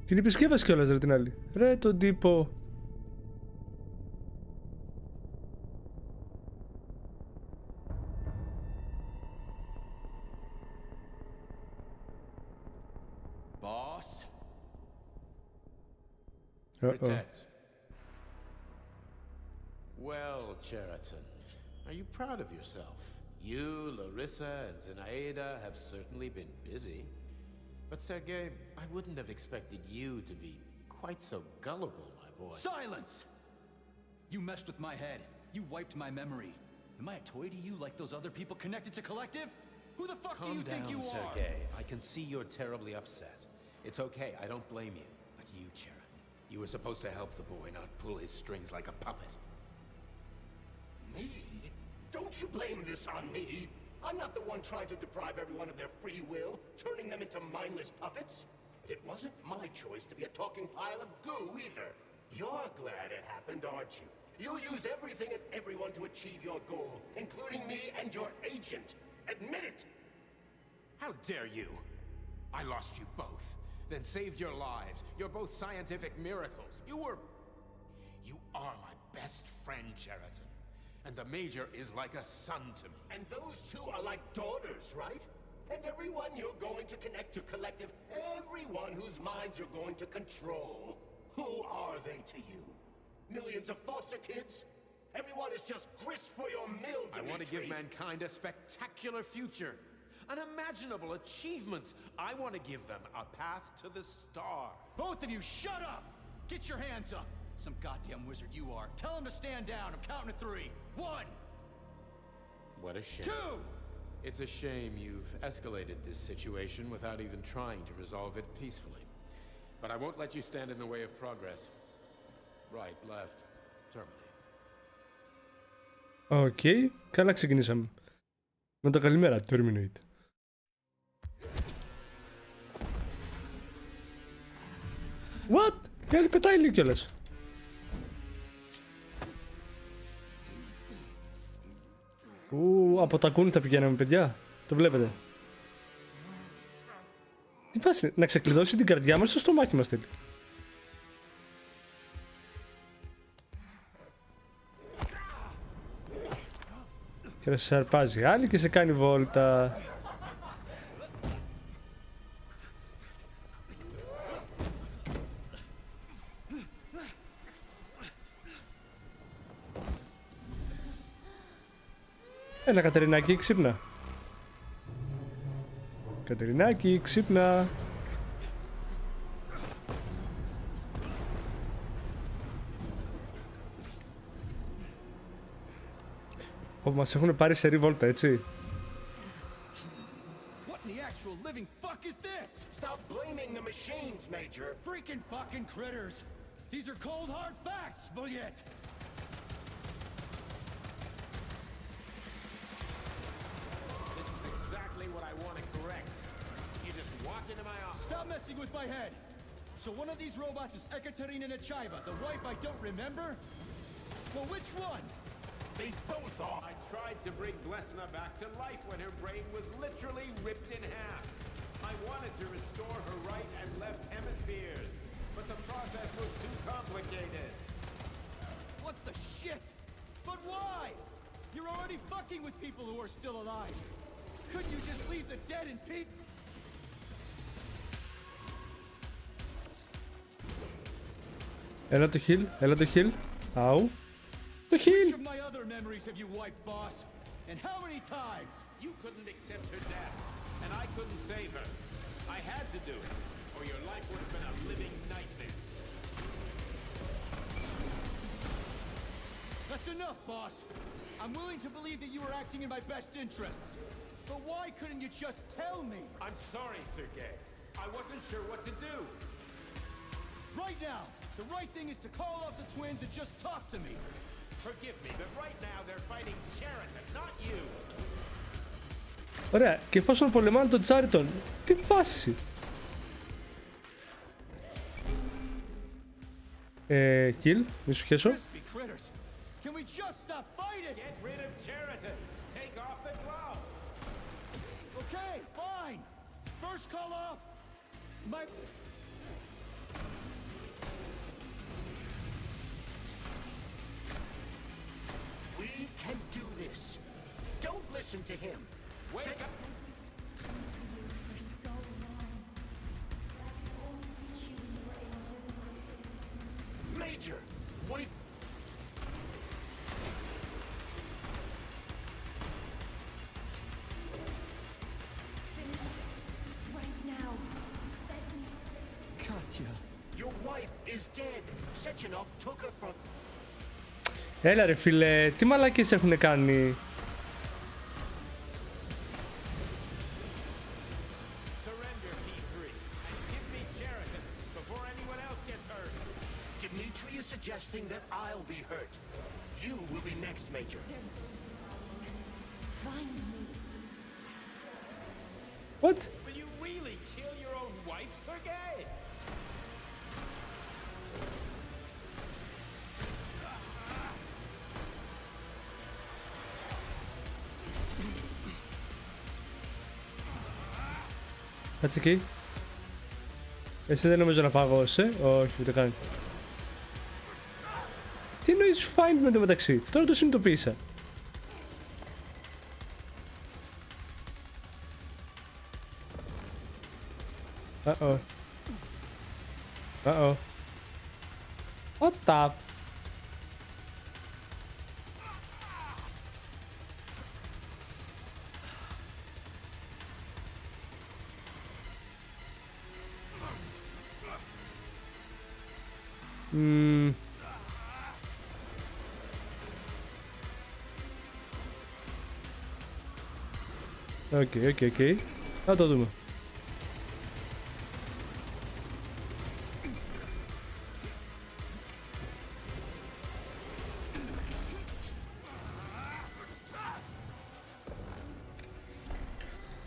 Την επισκέβασε κιόλας, ρε, την άλλη. Ρε τον τύπο. Boss? Protect. Well, Cheriton, are you proud of yourself? You, Larissa, and Zinaida have certainly been busy. But Sergei, I wouldn't have expected you to be quite so gullible, my boy. Silence! You messed with my head. You wiped my memory. Am I a toy to you like those other people connected to Collective? Who the fuck do you think you are? Sergei. I can see you're terribly upset. It's okay, I don't blame you. But you, Cheriton, you were supposed to help the boy, not pull his strings like a puppet. Me? Don't you blame this on me? I'm not the one trying to deprive everyone of their free will, turning them into mindless puppets. It wasn't my choice to be a talking pile of goo either. You're glad it happened, aren't you? You'll use everything and everyone to achieve your goal, including me and your agent. Admit it! How dare you? I lost you both, then saved your lives. You're both scientific miracles. You are my best friend, Cheriton. And the Major is like a son to me. And those two are like daughters, right? And everyone you're going to connect to Collective, everyone whose minds you're going to control, who are they to you? Millions of foster kids? Everyone is just grist for your mill, Dimitri. I want to give mankind a spectacular future. Unimaginable achievements. I want to give them a path to the star. Both of you, shut up! Get your hands up! Some goddamn wizard you are. Tell him to stand down. I'm counting to 3. 1! What a shame. 2! It's a shame you've escalated this situation without even trying to resolve it peacefully. But I won't let you stand in the way of progress. Right, left, terminate. Οκ, καλά ξεκινήσαμε. Με το καλημέρα, terminate. What? Η άλλη πετάει λίγο κιόλας. Από τα κούνη θα πηγαίναμε, παιδιά. Το βλέπετε. Τι φάση, να ξεκλειδώσει την καρδιά μας στο στομάχι μας θέλει. Και σε αρπάζει άλλη και σε κάνει βόλτα. Έλα Κατερινάκη, ξύπνα. Κατερινάκη, ξύπνα. Μας έχουν πάρει σε ριβόλτα, έτσι. What in the actual living fuck is this? Stop blaming the machines, Major. Freaking fucking critters! These are cold hard facts, Bullet! This is exactly what I want to correct. You just walked into my office. Stop messing with my head! So one of these robots is Ekaterina Nechaeva, the wife I don't remember? Well, which one? They both are. I tried to bring Blesna back to life when her brain was literally ripped in half. I wanted to restore her right and left hemispheres, but the process was too complicated. What the shit? But why? You're already fucking with people who are still alive. Couldn't you just leave the dead in peace? Έλα το heal, έλα το heal. Αου. Το Which heal. of my other memories have you wiped, boss? And how many times? You couldn't accept her death, and I couldn't save her. I had to do it, or your life would have been a living nightmare. That's enough, boss. I'm willing to believe that you were acting in my best interests. But why couldn't you just tell me? I'm sorry, Sergei. I wasn't sure what to do. Right now, the right thing is to call off the twins and just talk to me. Forgive me, but right now they're fighting Chariton, not you. Ωραία, και εφόσον πολεμάνε τον Τσάριτον, τι φάση. Heal, μη σου χέσω. Crispy critters. Can we just stop fighting? Get rid of Chariton. Take off the glove. Okay, fine. First call off my... We can do this. Don't listen to him. Wake up. Major, what? Finish this right now. Set me free. Katya. Your wife is dead. Sechenov took her from. Έλα ρε φίλε, τι μαλακίες έχουνε κάνει. Surrender P3 and give me Chariton before anyone else gets hurt. Dmitri is suggesting that I'll be hurt. You will be next, Major. Find me. What? Will you really kill your own wife, Sergei? Κάτσε εκεί. Εσύ δεν νομίζω να παγώσει. Όχι, ούτε καν. Τι εννοείς find με το μεταξύ. Τώρα το συνειδητοποίησα. Uh-oh. Uh-oh. What the... Οκ. Θα το δούμε.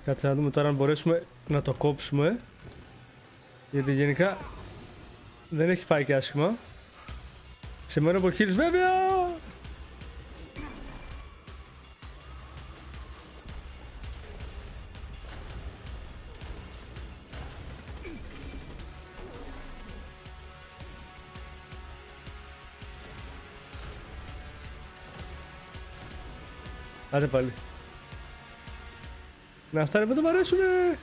Κάτσε να δούμε τώρα αν μπορέσουμε να το κόψουμε. Γιατί γενικά δεν έχει πάει και άσχημα. Σε μένα από χείλης βέβαια! Άντε πάλι. Να αυτά δεν μου αρέσουνε.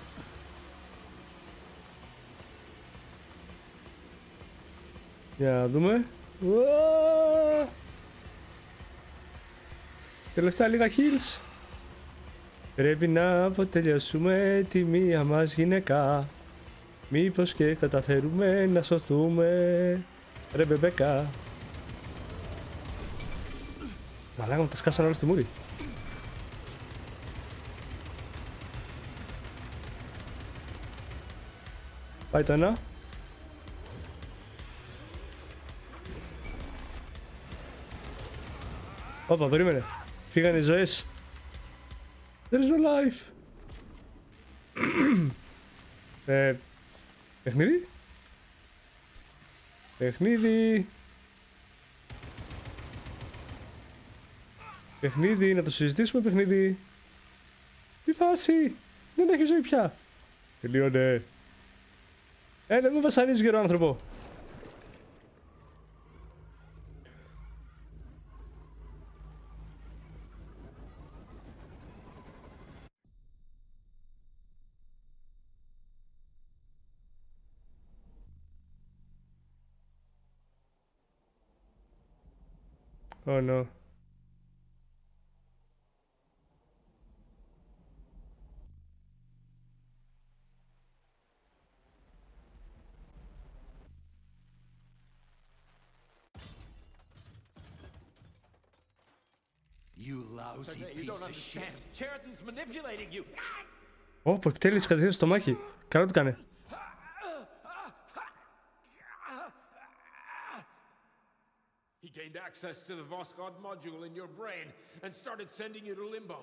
Για να δούμε. Τελευταία λίγα heals. Πρέπει να αποτελειώσουμε τη μία μας γυναίκα. Μήπως και καταφέρουμε να σωθούμε. Ρε μπεμπέκα. Μαλάκα μου τα σκάσαν όλα στη μούρη. Πάει το ένα. Όπα, περίμενε. Φύγανε οι ζωές. There is no life. Παιχνίδι. Παιχνίδι. Παιχνίδι, να το συζητήσουμε παιχνίδι. Τι φάση. Δεν έχει ζωή πια. Τελείωνε. Δεν με βασανίζεις γερό άνθρωπο. Oh no. You lousy piece of shit. Sheridan's manipulating you. Ωπ, εκτέλεση κατευθείαν στο μάχη. Καλά το κάνε. He gained access to the Voskhod module in your brain and started sending you to limbo.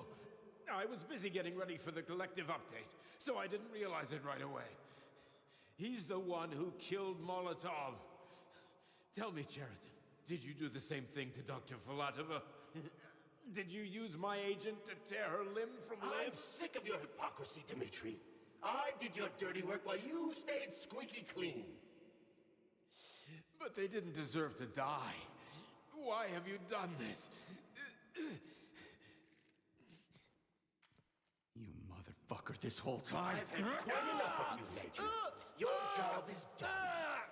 I was busy getting ready for the collective update, so I didn't realize it right away. He's the one who killed Molotov. Tell me, Sheridan, did you do the same thing to Dr. Filatova? Did you use my agent to tear her limb from I'm limb? sick of your hypocrisy, Dmitri. I did your dirty work while you stayed squeaky clean. But they didn't deserve to die. Why have you done this? You motherfucker this whole time. I've had quite enough of you, Major. Your job is done.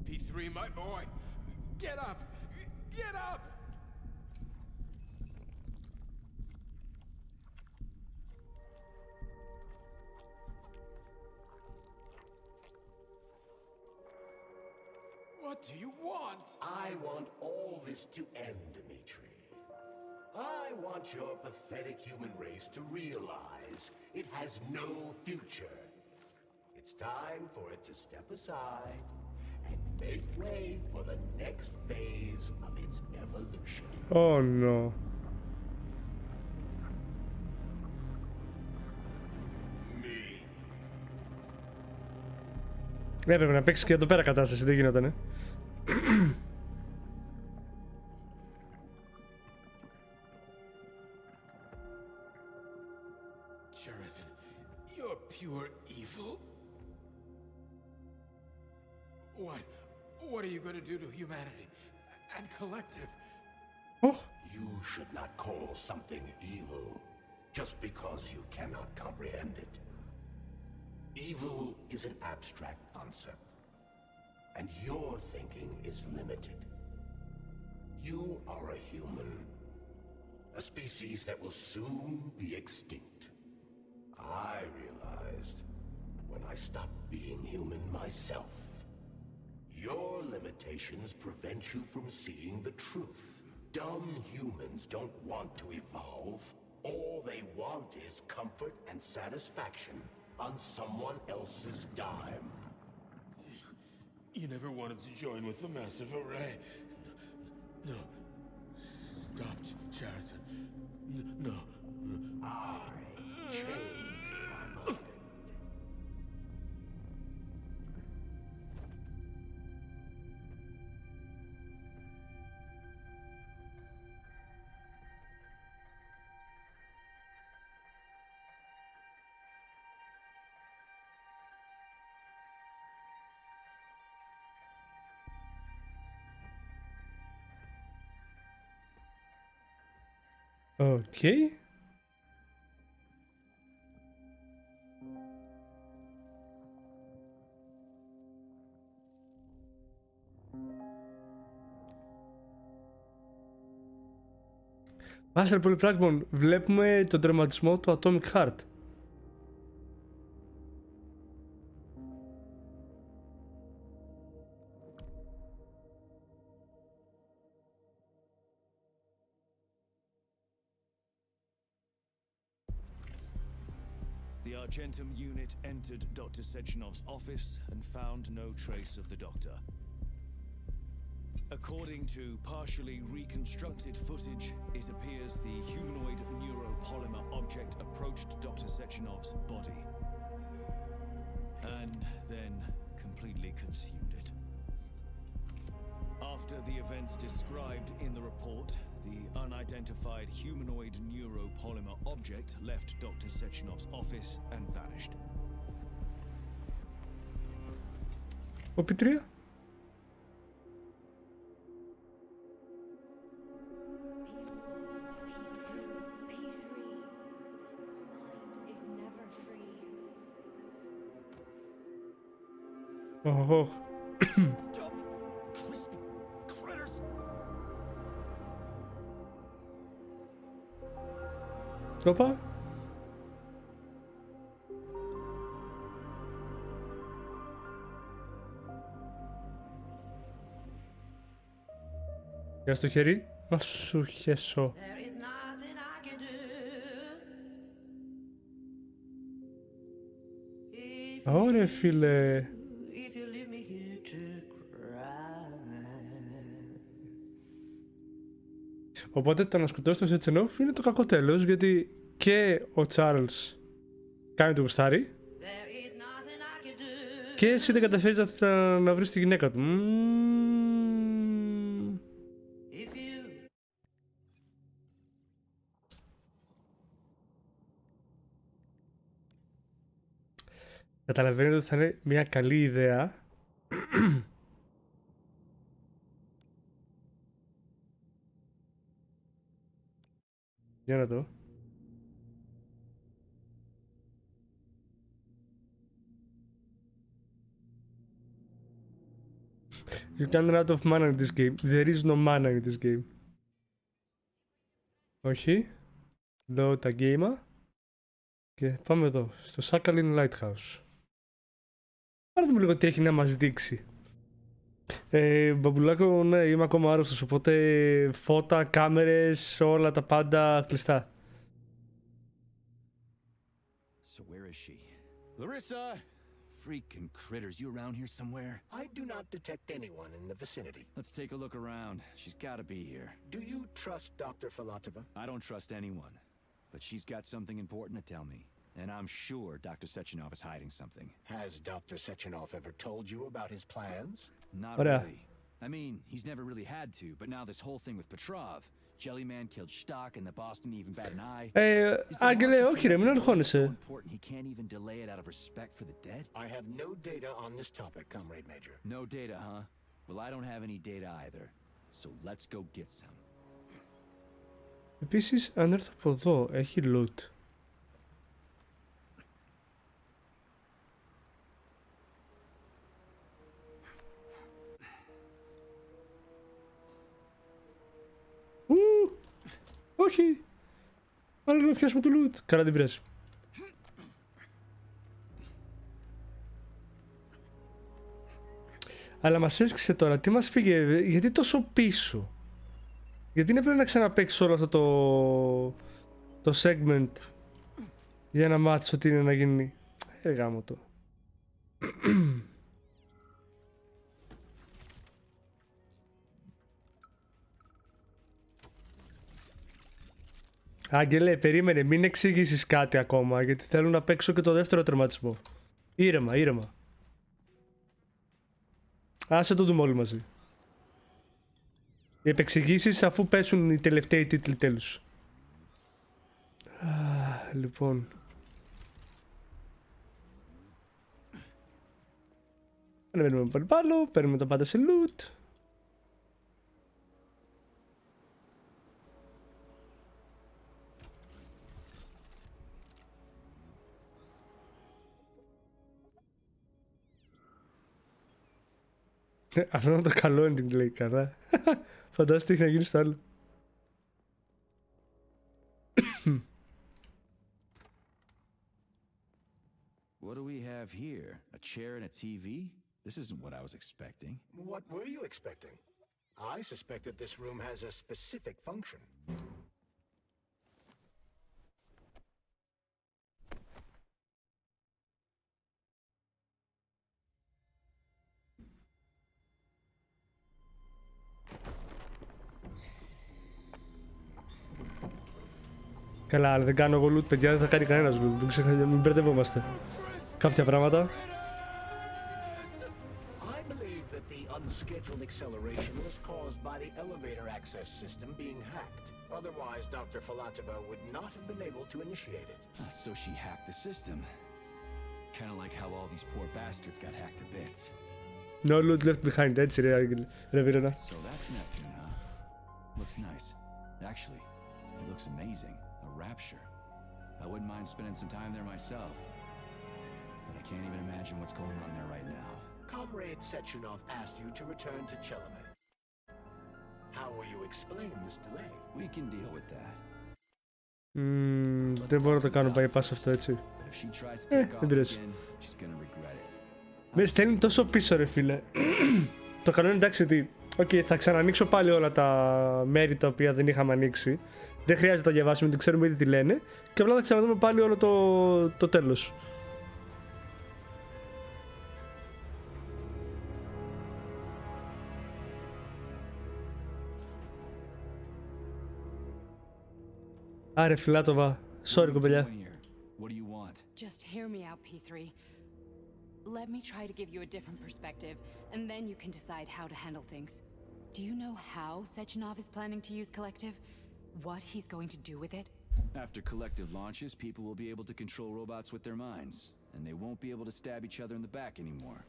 P3, my boy. Get up! Get up! What do you want? I want all this to end, Dmitri. I want your pathetic human race to realize it has no future. It's time for it to step aside and make way for the next phase of its evolution. Oh no. Me. Έπρεπε να παίξει και εδώ πέρα κατάσταση, δεν γινότανε. Sheridan, you're pure evil? What are you going to do to humanity and collective? Oh. You should not call something evil just because you cannot comprehend it. Evil is an abstract concept, and your thinking is limited. You are a human, a species that will soon be extinct. I realized when I stopped being human myself. Your limitations prevent you from seeing the truth. Dumb humans don't want to evolve. All they want is comfort and satisfaction on someone else's dime. You never wanted to join with the massive array. No. Stop, Sheridan. No. I changed my mind. Okay. Master Polyplagmon, βλέπουμε τον τερματισμό του Atomic Heart. The Argentum unit entered Dr. Sechenov's office and found no trace of the doctor. According to partially reconstructed footage, it appears the humanoid neuropolymer object approached Dr. Sechenov's body and then completely consumed it. After the events described in the report, the unidentified humanoid neuropolymer object left Dr. Sechenov's office and vanished. P3. Oh. Όπα. Για στο χέρι. Να σου χέσω. Ωραία φίλε. Οπότε το να σκοτώσει τον Σετσενόφ είναι το κακό τέλος, γιατί και ο Τσάρλς κάνει το γουστάρι και εσύ δεν καταφέρεις να βρεις τη γυναίκα του. Καταλαβαίνετε ότι θα είναι μια καλή ιδέα για να το. You can't run out of mana in this game. There is no mana in this game. Όχι. Λέω τα gamer. Και πάμε εδώ, στο Sakhalin Lighthouse. Πάρε δούμε λίγο τι έχει να μας δείξει. Μπαμπουλάκο, ναι, είμαι ακόμα άρρωστος, οπότε φώτα, κάμερες, όλα τα πάντα κλειστά. So where is she? Larissa! Freaking critters, you around here somewhere? I do not detect anyone in the vicinity. Let's take a look around. She's gotta be here. Do you trust Dr. Filatova? I don't trust anyone. But she's got something important to tell me. And I'm sure Dr. Sechenov is hiding something. Has Dr. Sechenov ever told you about his plans? Not What, really. I mean, he's never really had to, but now this whole thing with Petrov. Jellyman killed Stock and the boss didn't even bat an eye. Άγγελε, όχι ρε, μην αγχώνεσαι. He can't even delay it out of respect for the dead? I have no data on this topic, Comrade Major. No data, huh? Well, I don't have any data either. So let's go get some. Επίσης, αν έρθω από εδώ, έχει loot. Όχι! Άλλο να πιάσουμε το loot. Καλά την πειράζει. Αλλά μας έσκησε τώρα. Τι μας πήγε, γιατί τόσο πίσω? Γιατί είναι πρέπει να ξαναπαίξεις όλο αυτό το segment για να μάθεις ότι είναι να γίνει. Γάμο το. Άγγελε, περίμενε, μην εξηγήσεις κάτι ακόμα, γιατί θέλω να παίξω και το δεύτερο τερματισμό. Ήρεμα, ήρεμα. Άσε το δούμε όλοι μαζί. Οι επεξηγήσεις αφού πέσουν οι τελευταίοι τίτλοι τέλους. Λοιπόν. Ανεβαίνουμε πάλι πάνω, παίρνουμε τα πάντα σε loot. Αυτό είναι το καλό ending, λέει, καλά. Φαντάζομαι τι έχει να γίνει στο άλλο. what do we have here? A chair and a TV? This isn't what I was expecting. What were you expecting? I suspected this room has a specific function. Καλά, αλλά δεν κάνω εγώ loot, παιδιά, δεν θα κάνει κανένας loot. Δεν ξέρω, μην μπερδευόμαστε. Κάποια πράγματα. I believe that the unscheduled acceleration was caused by the elevator access system being hacked. Otherwise, Dr. Filatova would not have been able to initiate it. So she hacked the system. Kind of like how all these poor bastards got hacked to bits. No loot left behind, έτσι ρε Βίρονα. So that's Neptune, huh? Looks nice. Actually, it looks amazing. A rapture. I wouldn't mind spending some time there myself. But I can't even imagine what's going on there right now. Comrade Sechenov asked you to return to Chelamet. How will you explain this delay? We can deal with that. Δεν μπορώ να το κάνω bypass αυτό έτσι. But if she tries to take off δεν πειράζει. again, she's gonna regret it. Με στέλνει τόσο πίσω ρε φίλε. Το καλό είναι εντάξει ότι θα ξανανοίξω πάλι όλα τα μέρη τα οποία δεν είχαμε ανοίξει. Δεν χρειάζεται να τα διαβάσουμε, δεν ξέρουμε ήδη τι λένε. Και απλά θα ξαναδούμε πάλι όλο το τέλος. Άρε Φιλάτοβα, sorry κοπελιά. What do you want? Just hear me out, P3. Let me try to give you a different perspective, and then you can decide how to handle things. Do you know how Sechenov is planning to use Collective? What he's going to do with it? After Collective launches, people will be able to control robots with their minds, and they won't be able to stab each other in the back anymore.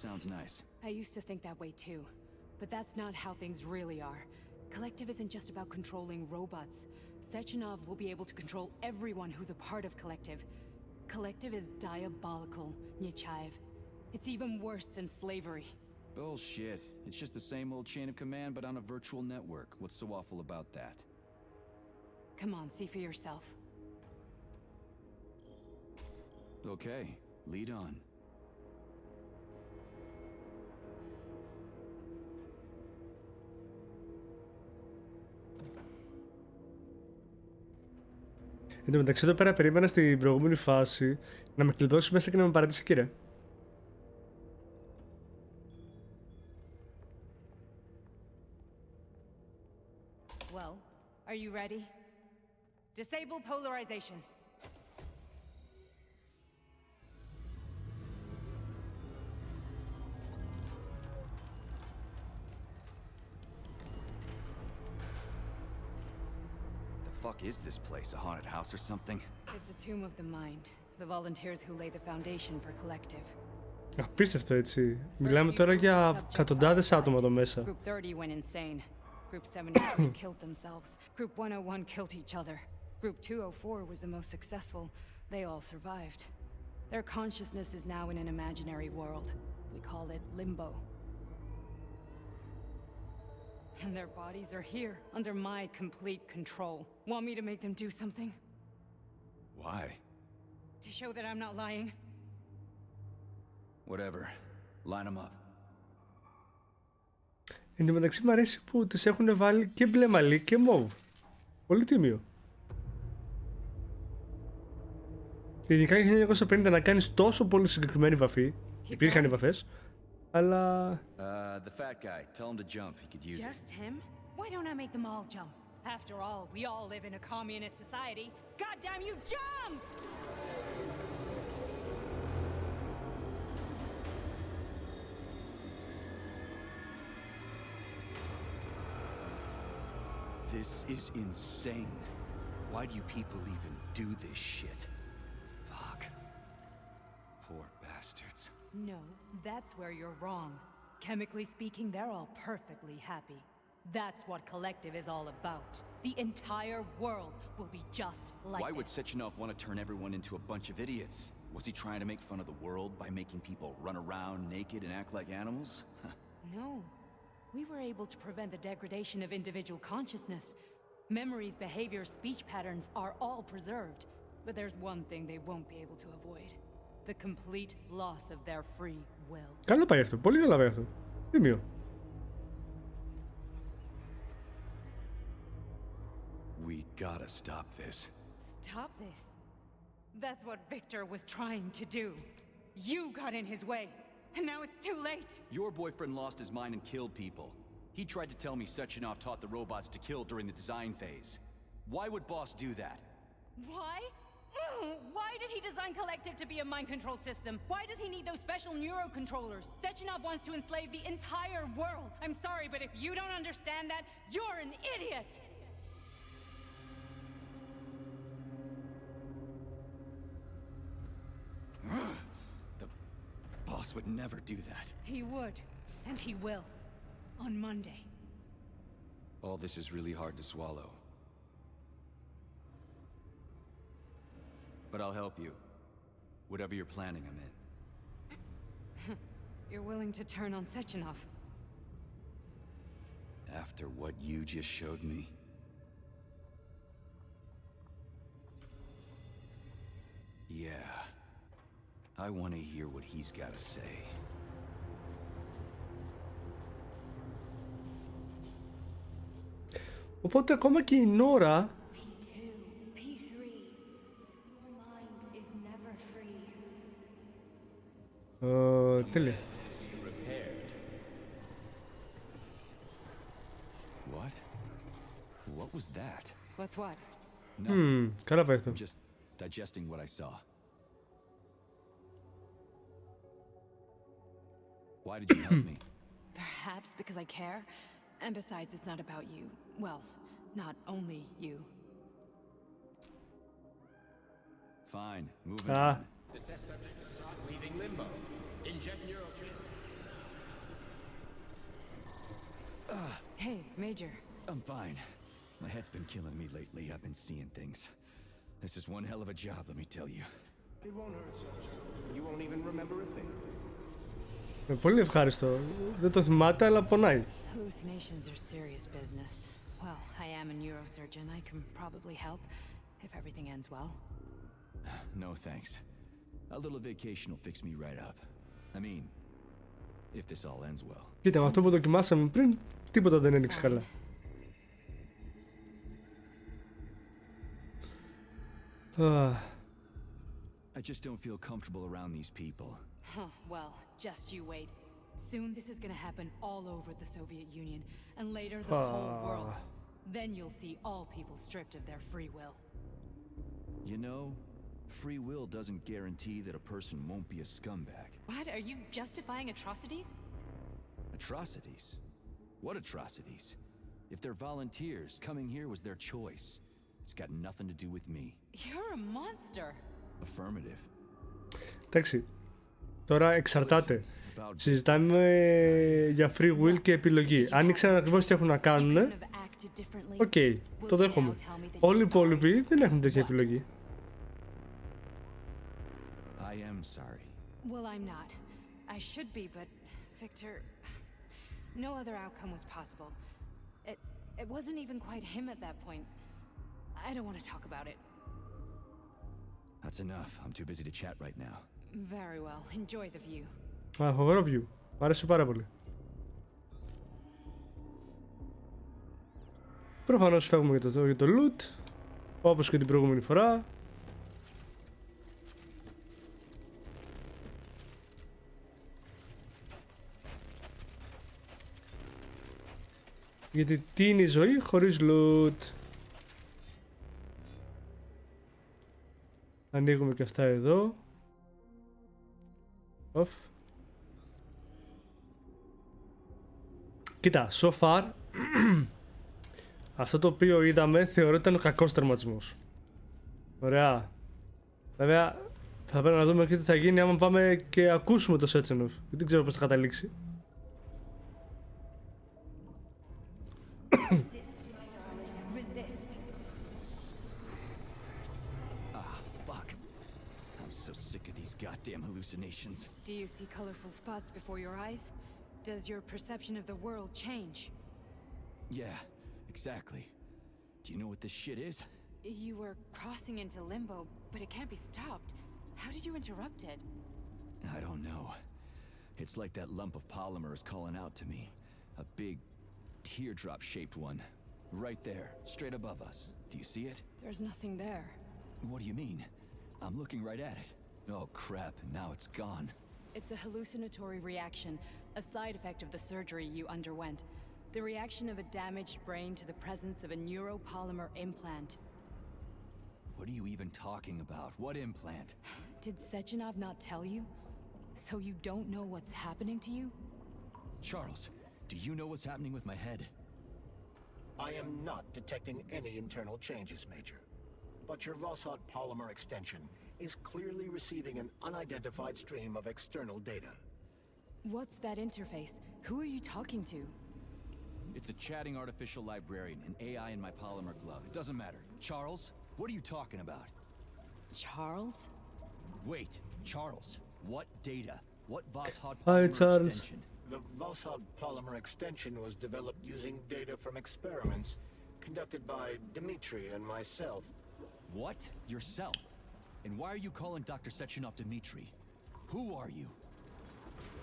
Sounds nice. I used to think that way too, but that's not how things really are. Collective isn't just about controlling robots. Sechenov will be able to control everyone who's a part of Collective. Collective is diabolical, Nechayev. It's even worse than slavery. Bullshit. It's just the same old chain of command, but on a virtual network. What's so awful about that? Come on, see for yourself. Okay, lead on. Εν τω μεταξύ εδώ πέρα περίμενα στην προηγούμενη φάση να με κλειδώσει μέσα και να με παρατήσει εκεί ρε. Well, are you ready? Disable polarization. The fuck is this place? A haunted house or something? It's a tomb of the mind. The volunteers who lay the foundation for Collective. Απίστευτο έτσι. Μιλάμε τώρα για εκατοντάδες άτομα εδώ μέσα. Group 30 went insane. Group 73 killed themselves. Group 101 killed each other. Group 204 was the most successful. They all survived. Their consciousness is now in an imaginary world. We call it Limbo. And their bodies are here, under my complete control. Want me to make them do something? Why? To show that I'm not lying? Whatever. Line them up. Εν τω μεταξύ μου αρέσει που τις έχουν βάλει και μπλε μαλλί και μόβ. Πολύ τίμιο. Ειδικά για 1950 να κάνεις τόσο πολύ συγκεκριμένη βαφή. Υπήρχαν οι βαφές. Αλλά... The fat guy. Tell him to jump. He could use it. Just him? Why don't I make them all jump? After all, we all live in a communist society. Goddamn you, jump! This is insane. Why do you people even do this shit? Fuck. Poor bastards. No, that's where you're wrong. Chemically speaking, they're all perfectly happy. That's what Collective is all about. The entire world will be just like Why would this. Sechenov want to turn everyone into a bunch of idiots? Was he trying to make fun of the world by making people run around naked and act like animals? No. We were able to prevent the degradation of individual consciousness. Memories, behavior, speech patterns are all preserved. But there's one thing they won't be able to avoid. The complete loss of their free will. Καλά πάει αυτό. Πολύ καλά πάει αυτό. Τίμιο. We gotta stop this. Stop this. That's what Victor was trying to do. You got in his way, and now it's too late. Your boyfriend lost his mind and killed people. He tried to tell me Sechenov taught the robots to kill during the design phase. Why would Boss do that? Why? Why did he design Collective to be a mind control system? Why does he need those special neurocontrollers? Sechenov wants to enslave the entire world. I'm sorry, but if you don't understand that, you're an idiot! The boss would never do that. He would, and he will. On Monday. All this is really hard to swallow. But I'll help you. Whatever you're planning, I'm in. You're willing to turn on Sechenov? After what you just showed me? Yeah. I want to hear what he's got to say. Οπότε ακόμα και η Νόρα. P2, P3. Your mind is never free. Τέλεια. What? What was that? What's what? Καλά πάει αυτό. I'm just digesting what I saw. Why did you help me? Perhaps because I care. And besides, it's not about you. Well, not only you. Fine, moving Ah. on. The test subject is not leaving limbo. Inject neurotransmitters now. Hey, Major. I'm fine. My head's been killing me lately. I've been seeing things. This is one hell of a job, let me tell you. It won't hurt, soldier. You won't even remember a thing. Πολύ ευχάριστο. Δεν το θυμάται, αλλά πονάει. Hallucinations are serious business. Well, I am a neurosurgeon. I can probably help if everything ends well. No thanks. A little vacation will fix me right up. I mean, if this all ends well. Κοίτα, με αυτό που δοκιμάσαμε πριν, τίποτα δεν ένιξε καλά. I just don't feel comfortable around these people. Huh, well, just you wait. Soon this is gonna happen all over the Soviet Union, and later the whole world. Then you'll see all people stripped of their free will. You know, free will doesn't guarantee that a person won't be a scumbag. What? Are you justifying atrocities? Atrocities? What atrocities? If they're volunteers, coming here was their choice. It's got nothing to do with me. You're a monster. Affirmative. Εντάξει, τώρα εξαρτάται. Συζητάμε για free will και επιλογή. Αν ήξεραν ακριβώς τι έχουν να κάνουν, οκ, το δέχομαι. Όλοι οι υπόλοιποι δεν έχουν τέτοια επιλογή. I am sorry. Well, I'm not. I should be, but Victor, no other outcome was possible. It wasn't even quite him at that point. I don't want to talk about it. That's enough. I'm too busy to chat right now. Very well. Enjoy the view. Φοβερό view. Μ' άρεσε πάρα πολύ. Προφανώς φεύγουμε για το loot, όπως και την προηγούμενη φορά. Γιατί τι είναι η ζωή χωρίς loot. Ανοίγουμε και αυτά εδώ. Off. Κοίτα, so far αυτό το οποίο είδαμε θεωρώ ήταν ο κακός τερματισμός. Ωραία. Βέβαια θα πρέπει να δούμε και τι θα γίνει άμα πάμε και ακούσουμε το Sechenov. Δεν ξέρω πώς θα καταλήξει. Resist, my darling. Resist. Ah, fuck. I'm so sick of these goddamn hallucinations. Do you see colorful spots before your eyes? Does your perception of the world change? Yeah, exactly. Do you know what this shit is? You were crossing into limbo, but it can't be stopped. How did you interrupt it? I don't know. It's like that lump of polymer is calling out to me. A big, teardrop-shaped one. Right there, straight above us. Do you see it? There's nothing there. What do you mean? I'm looking right at it. Oh crap, now it's gone. It's a hallucinatory reaction, a side effect of the surgery you underwent. The reaction of a damaged brain to the presence of a neuropolymer implant. What are you even talking about? What implant? Did Sechenov not tell you? So you don't know what's happening to you? Charles, do you know what's happening with my head? I am not detecting any internal changes, Major. But your Voskhod polymer extension is clearly receiving an unidentified stream of external data. What's that interface? Who are you talking to? It's a chatting artificial librarian, an AI in my polymer glove. It doesn't matter. Charles, what are you talking about? Charles? Wait, Charles, what data? What Voskhod Hi, polymer Charles. extension? The Voskhod polymer extension was developed using data from experiments conducted by Dmitri and myself. What? Yourself? And why are you calling Dr. Sechenov Dmitri? Who are you?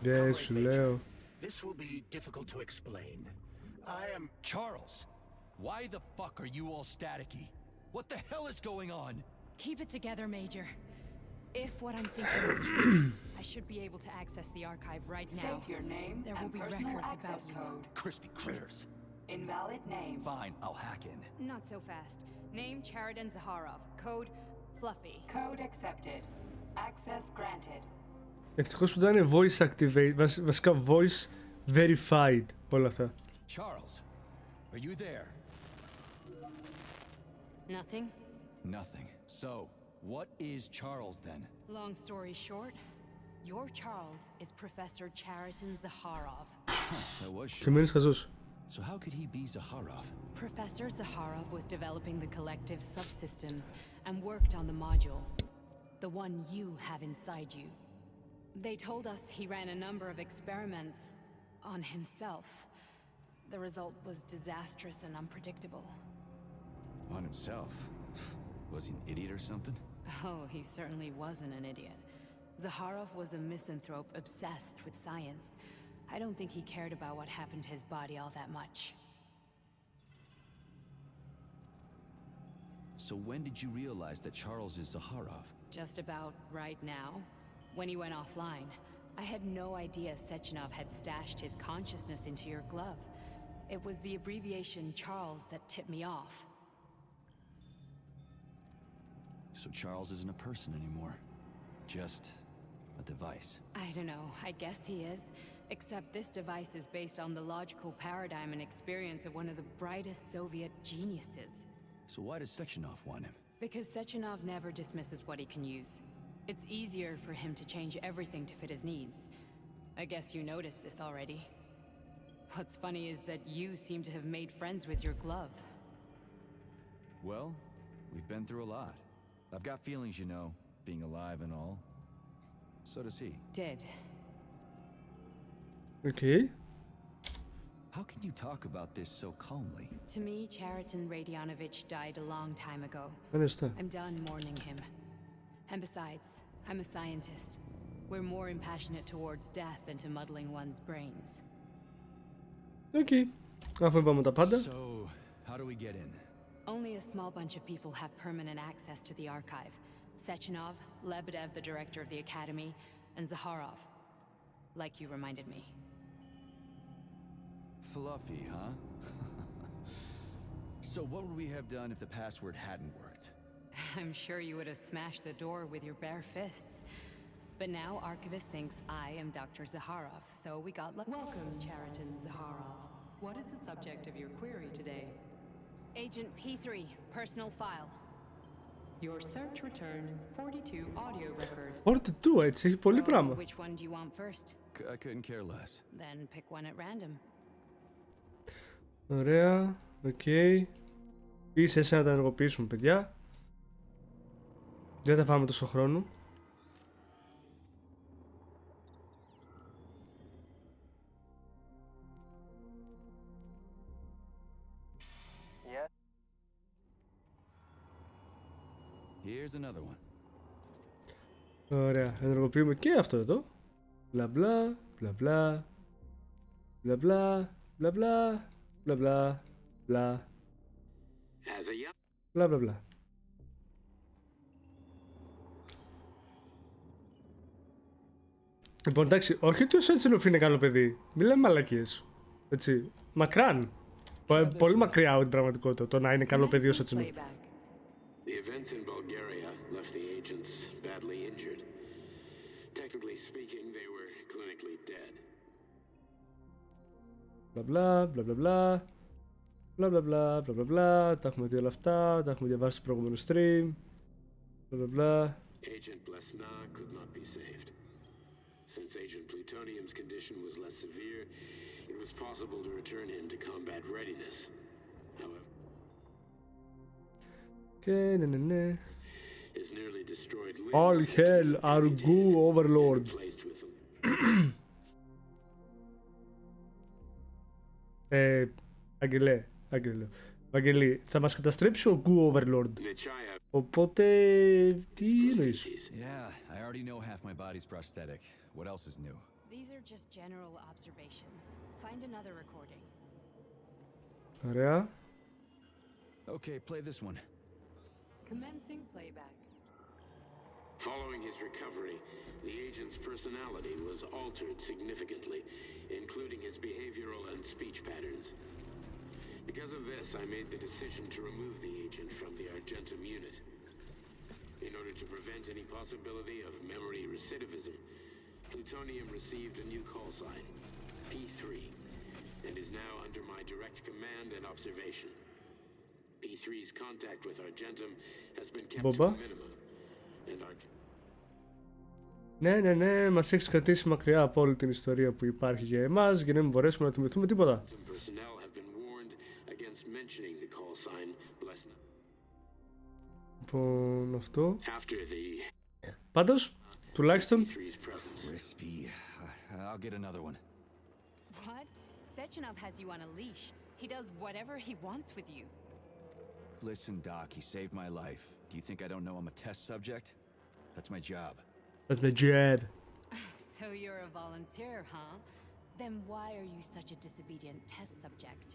Ναι, σου λέω. This will be difficult to explain. I am... Charles, why the fuck are you all staticky? What the hell is going on? Keep it together, Major. If what I'm thinking is true, I should be able to access the archive right now. State your name There will and be personal records access about you. code. Crispy critters. Invalid name. Fine, I'll hack in. Not so fast. Name Chariton Zaharov. Code Fluffy. Code accepted. Access granted. Ευτυχώς που ήταν voice activate, βασικά voice verified όλα αυτά. Charles, are you there? Nothing? Nothing. So, what is Charles then? Long story short, your Charles is Professor Chariton Zaharov. That was Και short. μένεις χαζός. So how could he be Zaharov? Professor Zaharov was developing the collective subsystems and worked on the module. The one you have inside you. They told us he ran a number of experiments on himself. The result was disastrous and unpredictable. On himself? Was he an idiot or something? Oh, he certainly wasn't an idiot. Zaharov was a misanthrope obsessed with science. I don't think he cared about what happened to his body all that much. So when did you realize that Charles is Zaharov? Just about right now, when he went offline. I had no idea Sechenov had stashed his consciousness into your glove. It was the abbreviation Charles that tipped me off. So Charles isn't a person anymore. Just a device. I don't know, I guess he is. Except this device is based on the logical paradigm and experience of one of the brightest Soviet geniuses. So why does Sechenov want him? Because Sechenov never dismisses what he can use. It's easier for him to change everything to fit his needs. I guess you noticed this already. What's funny is that you seem to have made friends with your glove. Well, we've been through a lot. I've got feelings, you know, being alive and all. So does he. Did. Okay. How can you talk about this so calmly? To me, Chariton Radionovich died a long time ago. Μάλιστα. I'm done mourning him. And besides, I'm a scientist. We're more impassionate towards death than to muddling one's brains. Okay. Αφού είπαμε τα πάντα. So, how do we get in? Only a small bunch of people have permanent access to the archive. Sechenov, Lebedev, the director of the academy, and Zaharov. Like you reminded me. Fluffy, huh? So what would we have done if the password hadn't worked? I'm sure you would have smashed the door with your bare fists. But now Archivist thinks I am Dr. Zaharov, so we got Welcome, Chariton Zaharov. What is the subject of your query today? Agent P3, personal file. Your search returned 42 audio records. 42, έτσι, έχει πολύ So, πράγμα. which one do you want first? I couldn't care less. Then pick one at random. Ωραία, οκ. Είσαι να τα ενεργοποιήσουμε, παιδιά. Δεν θα φάμε τόσο χρόνο. Here's another one. Ωραία, ενεργοποιούμε και αυτό εδώ. Μπλα μπλα, μπλα μπλα, μπλα μπλα, μπλα μπλα, μπλα μπλα, μπλα, As a young μπλα μπλα μπλα. Λοιπόν, εντάξει, όχι ότι ο Σέτσινοφ είναι καλό παιδί. Μην λέμε μαλακίες. Έτσι, μακράν. Πολύ μακριά από την πραγματικότητα το να είναι καλό παιδί ο Σέτσινοφ. The events in Bulgaria left the agents badly injured. Technically speaking, they were clinically dead. Μπλα μπλα μπλα μπλα μπλα. Μπλα μπλα μπλα μπλα μπλα μπλα. Τα έχουμε δει όλα αυτά. Τα έχουμε διαβάσει στο προηγούμενο stream. Μπλα μπλα μπλα. Agent Blesna could not be saved. Since Agent Plutonium's condition was less severe, it was possible to return him to combat readiness. However, Και ναι ναι ναι. his nearly destroyed All limbs hell, Argu Overlord. replaced with them. Άγγελε. Βαγγελή, θα μας καταστρέψει ο Γκου Overlord. Nichaya Οπότε, τι εννοείς? Yeah, I already know half my body's prosthetic. What else is new? These are just general observations. Find another recording. Ωραία. Okay, play this one. Commencing playback. Following his recovery, the agent's personality was altered significantly, including his behavioral and speech patterns. Because of this, I made the decision to remove the agent from the Argentum unit. In order to prevent any possibility of memory recidivism, Plutonium received a new call sign, P3, and is now under my direct command and observation. P3's contact with Argentum has been kept to Boba? a minimum, and Ναι, μας έχεις κρατήσει μακριά από όλη την ιστορία που υπάρχει για εμάς για να μην μπορέσουμε να θυμηθούμε τίποτα. Some personnel have been warned against mentioning the call sign Blesna. Λοιπόν, αυτό. After the Πάντως, τουλάχιστον, P3's presence. Crispy. I'll get another one. What? Sechenov has you on a leash. He does whatever he wants with you. Listen, Doc, he saved my life. Do you think I don't know I'm a test subject? That's my job. that's my job. So you're a volunteer, huh? Then why are you such a disobedient test subject?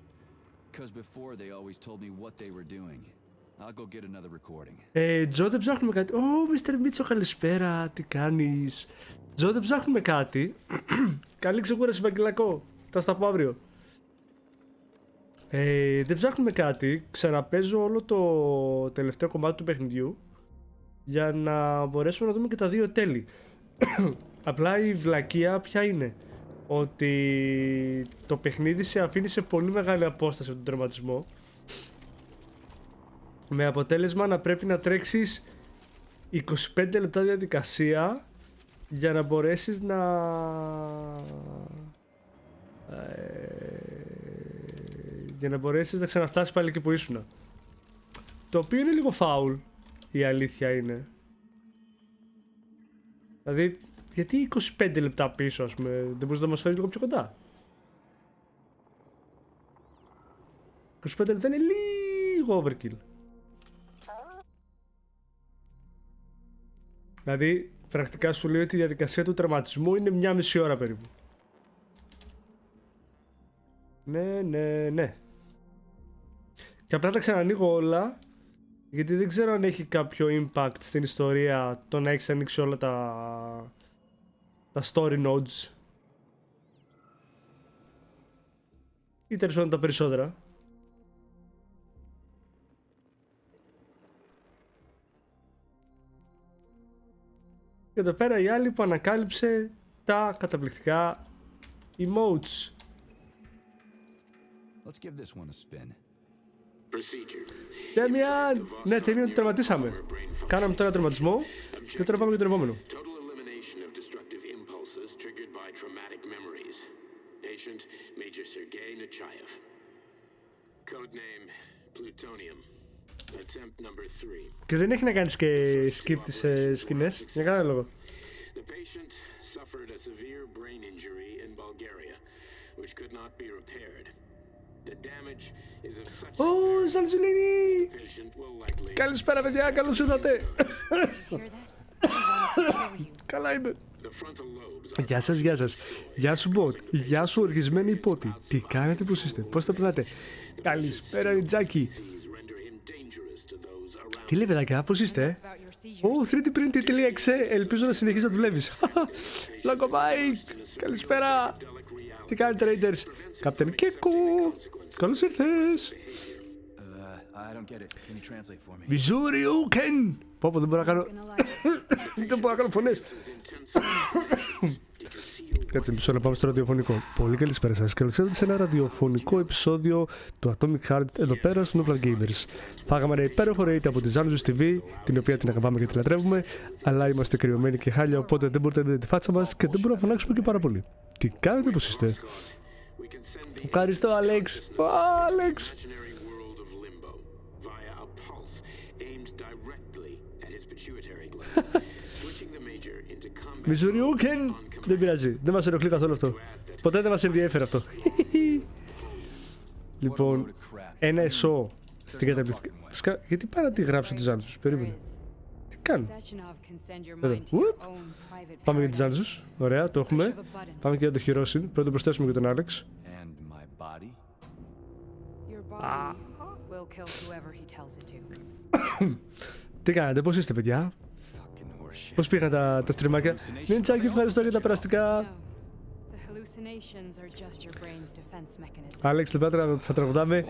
Because before they always told me what they were doing. I'll go get another recording. Τζο, δεν ψάχνουμε κάτι. Ω, Μίστερ Μίτσο, καλησπέρα. Τι κάνεις? Τζο, δεν ψάχνουμε κάτι. Καλή ξεκούραση, Βαγγελακό. Θα στα πω αύριο. Δεν ψάχνουμε κάτι. Ξαναπαίζω όλο το τελευταίο κομμάτι του παιχνιδιού για να μπορέσουμε να δούμε και τα δύο τέλη. Απλά η βλακεία ποια είναι? Ότι το παιχνίδι σε αφήνει σε πολύ μεγάλη απόσταση από τον τερματισμό, με αποτέλεσμα να πρέπει να τρέξεις 25 λεπτά διαδικασία για να μπορέσεις να ξαναφτάσεις πάλι εκεί που ήσουν. Το οποίο είναι λίγο φάουλ, η αλήθεια είναι. Δηλαδή, γιατί 25 λεπτά πίσω, ας πούμε, δεν μπορείς να μας φέρεις λίγο πιο κοντά? 25 λεπτά είναι λίγο overkill. Δηλαδή, πρακτικά σου λέει ότι η διαδικασία του τερματισμού είναι 1,5 ώρα περίπου. Ναι. Και απλά τα ξανανοίγω όλα, γιατί δεν ξέρω αν έχει κάποιο impact στην ιστορία το να έχεις ανοίξει όλα τα story nodes. Ή τέλος πάντων τα περισσότερα. Και εδώ πέρα η άλλη που ανακάλυψε τα καταπληκτικά emotes. Let's give this one a spin. Procedure. Τέμιαν! Ναι, Τέμιαν, το τερματίσαμε. Κάναμε τώρα τερματισμό και τώρα πάμε για τον επόμενο. Total elimination of destructive impulses triggered by traumatic memories. Patient Major Sergei Nechayev. Codename Plutonium. Attempt number 3. Και δεν έχει να κάνεις και skip τις σκηνές, για κανένα λόγο. The patient suffered a severe brain injury in Bulgaria, which could not be repaired. The damage is of such Ω, Ζαλζουλίνη! patient will likely Καλησπέρα παιδιά, καλώς ήρθατε! Hear that? He won't Καλά είμαι. Γεια σας, γεια σας. Γεια σου bot. Γεια σου οργισμένοι υπότι. Τι κάνετε, πώς είστε, πώς τα περνάτε. Καλησπέρα Ριτζάκι. Τι λέει παιδάκια, πώς είστε. 3dprinting.exe. Ελπίζω να συνεχίσεις να δουλεύεις. Λόγκο Mike. Καλησπέρα. Τι κάνετε Raiders. Captain Keko. Καλώς ήρθες. Μιζούριουκεν. Πω δεν μπορώ να κάνω. Δεν μπορώ να κάνω φωνές. Κάτσε μισό να πάμε στο ραδιοφωνικό. Πολύ καλησπέρα σας. Καλώς ήρθατε σε ένα ραδιοφωνικό επεισόδιο του Atomic Heart εδώ πέρα στο NoPlanGamerS. Φάγαμε ένα υπέροχο raid από τη Zanzus TV, την οποία την αγαπάμε και τη λατρεύουμε, αλλά είμαστε κρυωμένοι και χάλια, οπότε δεν μπορείτε να δείτε τη φάτσα μας και δεν μπορούμε να φωνάξουμε και πάρα πολύ. Τι κάνετε, πώς είστε. Ευχαριστώ, Alex. Alex. Μιζουριούκεν. Δεν πειράζει, δεν μας ενοχλεί καθόλου αυτό. Ποτέ δεν μας ενδιέφερε αυτό. Λοιπόν, ένα εσώ στην καταπληκτική. Γιατί πάει να τη γράψω τη Zanzus, περίμενε. Τι κάνω. Εδώ. Πάμε για τη Zanzus. Ωραία, το έχουμε. Πάμε και για το Hirosin. Πρώτα προσθέσουμε και τον Alex. Τι κάνετε, πώς είστε παιδιά. Πώς πήγαν τα στριμάκια. Νιντσάκι, ευχαριστώ για τα περαστικά. Άλεξ, λοιπόν θα τραγουδάμε.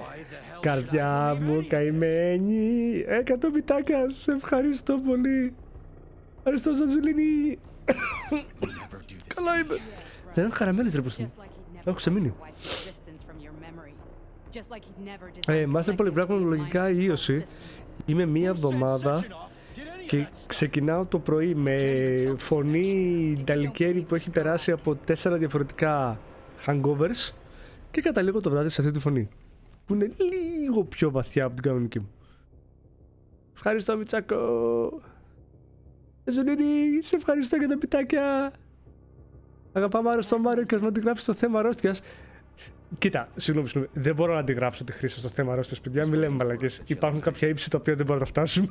Καρδιά μου καημένη. 100 πιτάκια, σε ευχαριστώ πολύ. Ευχαριστώ Ζαζουλίνη. Καλά είμαι. Δεν έχω χαραμένες ρε πως είναι. Έχω ξεμείνει. Master Polygraph λογικά η ίωση. Είμαι μία εβδομάδα και ξεκινάω το πρωί με φωνή νταλικέρι που έχει περάσει από 4 διαφορετικά hangovers και καταλήγω το βράδυ σε αυτή τη φωνή που είναι λίγο πιο βαθιά από την κανονική μου. Ευχαριστώ Μιτσάκο. Ζωνίνη, σε ευχαριστώ για τα πιτάκια. Αγαπάμε άρρωστο Μάριο και ας μου αντιγράψεις το θέμα αρρώστιας. Κοίτα, συγγνώμη, δεν μπορώ να αντιγράψω τη χρήση στο θέμα αρρώστιας, παιδιά, μην λέμε μαλακές. Υπάρχουν κάποια ύψη τα οποία δεν μπορώ να φτάσουμε.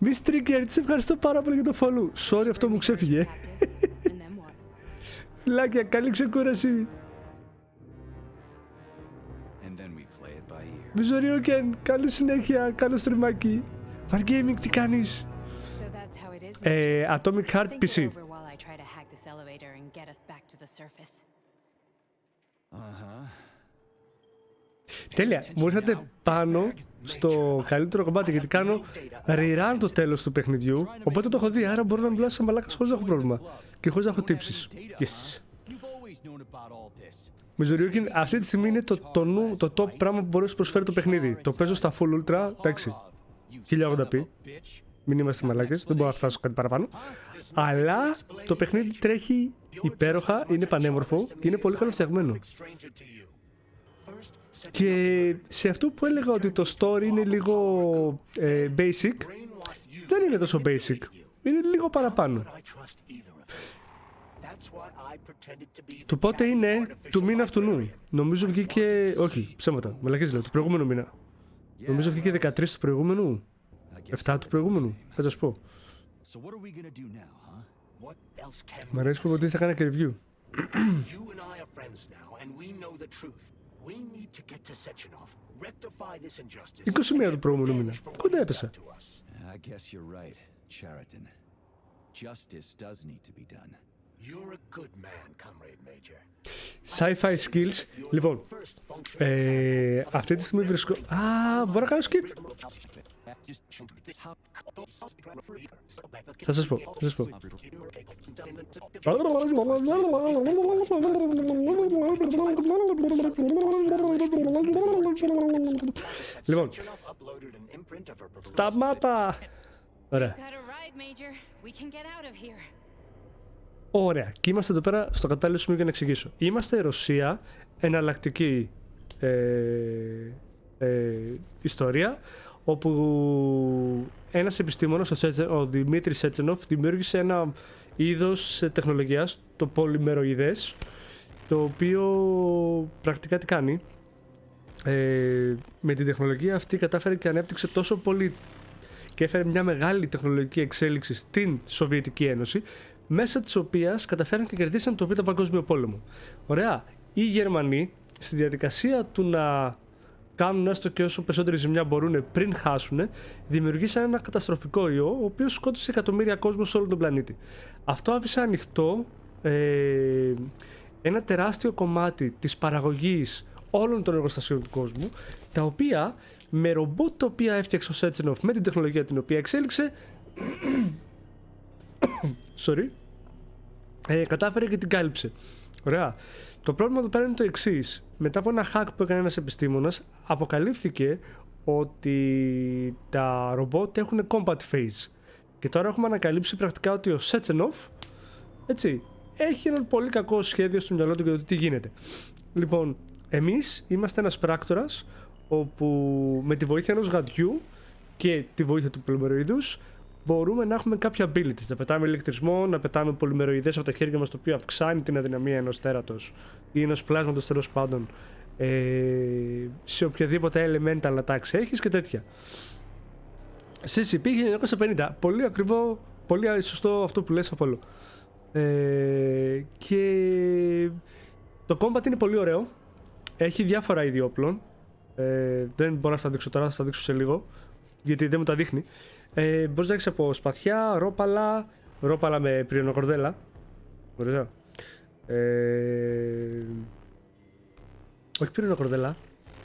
Miss Trigger, σε ευχαριστώ πάρα πολύ για το follow. Sorry, αυτό μου ξέφυγε. Φιλάκια, καλή ξεκούραση. Μιζοριούκεν, καλή συνέχεια, καλό στριμάκι. Wargaming, τι κάνεις. Atomic Heart PC. Τέλεια, μου ήρθατε πάνω στο καλύτερο κομμάτι γιατί κάνω rerun το τέλος του παιχνιδιού. Οπότε το έχω δει, άρα μπορώ να μιλάω σαν μαλάκας χωρίς να έχω πρόβλημα και χωρίς να έχω τύψεις. Yes. Μιζουριούκιν, αυτή τη στιγμή είναι το top πράγμα που μπορεί να προσφέρει το παιχνίδι. Το παίζω στα full ultra, εντάξει, 1080p. Μην είμαστε μαλάκες, δεν μπορώ να φτάσω κάτι παραπάνω. Αλλά το παιχνίδι τρέχει υπέροχα, είναι πανέμορφο και είναι πολύ καλοφτιαγμένο. Και σε αυτό που έλεγα ότι το story είναι λίγο basic, δεν είναι τόσο basic, είναι λίγο παραπάνω. Το πότε είναι του μήνα αυτού. Νομίζω βγήκε, όχι ψέματα, μαλακές λέω, του προηγούμενου μήνα. Νομίζω βγήκε 13 του προηγούμενου, 7 του προηγούμενου, θα σας πω. Μ' αρέσει που θα κάνω και review. 21 του προηγούμενου μήνα. Κοντά έπεσα. Sci-fi skills. Λοιπόν, αυτή τη στιγμή βρίσκω... μπορώ να κάνω skip. Θα σας πω. Λοιπόν, σταμάτα. Ωραία. Ωραία. Και είμαστε εδώ πέρα στο κατάλληλο σημείο για να εξηγήσω. Είμαστε Ρωσία, εναλλακτική ιστορία, όπου ένας επιστήμονας, ο Δημήτρης Σέτσενοφ, δημιούργησε ένα είδος τεχνολογίας, το πολυμεροειδές, το οποίο πρακτικά τι κάνει. Με την τεχνολογία αυτή κατάφερε και ανέπτυξε τόσο πολύ και έφερε μια μεγάλη τεχνολογική εξέλιξη στην Σοβιετική Ένωση, μέσα της οποίας καταφέραν και κερδίσαν το Β' Παγκόσμιο Πόλεμο. Ωραία. Οι Γερμανοί, στη διαδικασία του να κάνουν έστω και όσο περισσότερη ζημιά μπορούν πριν χάσουν, δημιουργήσαν ένα καταστροφικό ιό, ο οποίος σκότωσε εκατομμύρια κόσμο σε όλο τον πλανήτη. Αυτό άφησε ανοιχτό ένα τεράστιο κομμάτι της παραγωγής όλων των εργοστασίων του κόσμου, τα οποία με ρομπότ τα οποία έφτιαξε ο Σέτσενοφ με την τεχνολογία την οποία εξέλιξε κατάφερε και την κάλυψε. Ωραία. Το πρόβλημα εδώ πέρα είναι το εξής. Μετά από ένα hack που έκανε ένας επιστήμονας, αποκαλύφθηκε ότι τα ρομπότ έχουν combat phase. Και τώρα έχουμε ανακαλύψει πρακτικά ότι ο Σέτσενοφ, έτσι, έχει έναν πολύ κακό σχέδιο στο μυαλό του για το τι γίνεται. Λοιπόν, εμείς είμαστε ένας πράκτορας όπου με τη βοήθεια ενός γαντιού και τη βοήθεια του πολυμεροειδούς μπορούμε να έχουμε κάποια abilities. Να πετάμε ηλεκτρισμό, να πετάμε πολυμεροειδές από τα χέρια μας, το οποίο αυξάνει την αδυναμία ενός τέρατος ή ενός πλάσματος τέλος πάντων σε οποιαδήποτε elemental attack έχεις και τέτοια. CCP 1950. Πολύ ακριβό, πολύ σωστό αυτό που λες, Απόλλω. Και το combat είναι πολύ ωραίο. Έχει διάφορα είδη όπλων. Δεν μπορώ να στα δείξω τώρα, θα στα δείξω σε λίγο, γιατί δεν μου τα δείχνει. Μπορείς να έχεις από σπαθιά, ρόπαλα με πριονοκορδέλα. Ωραία. Όχι πριονοκορδέλα,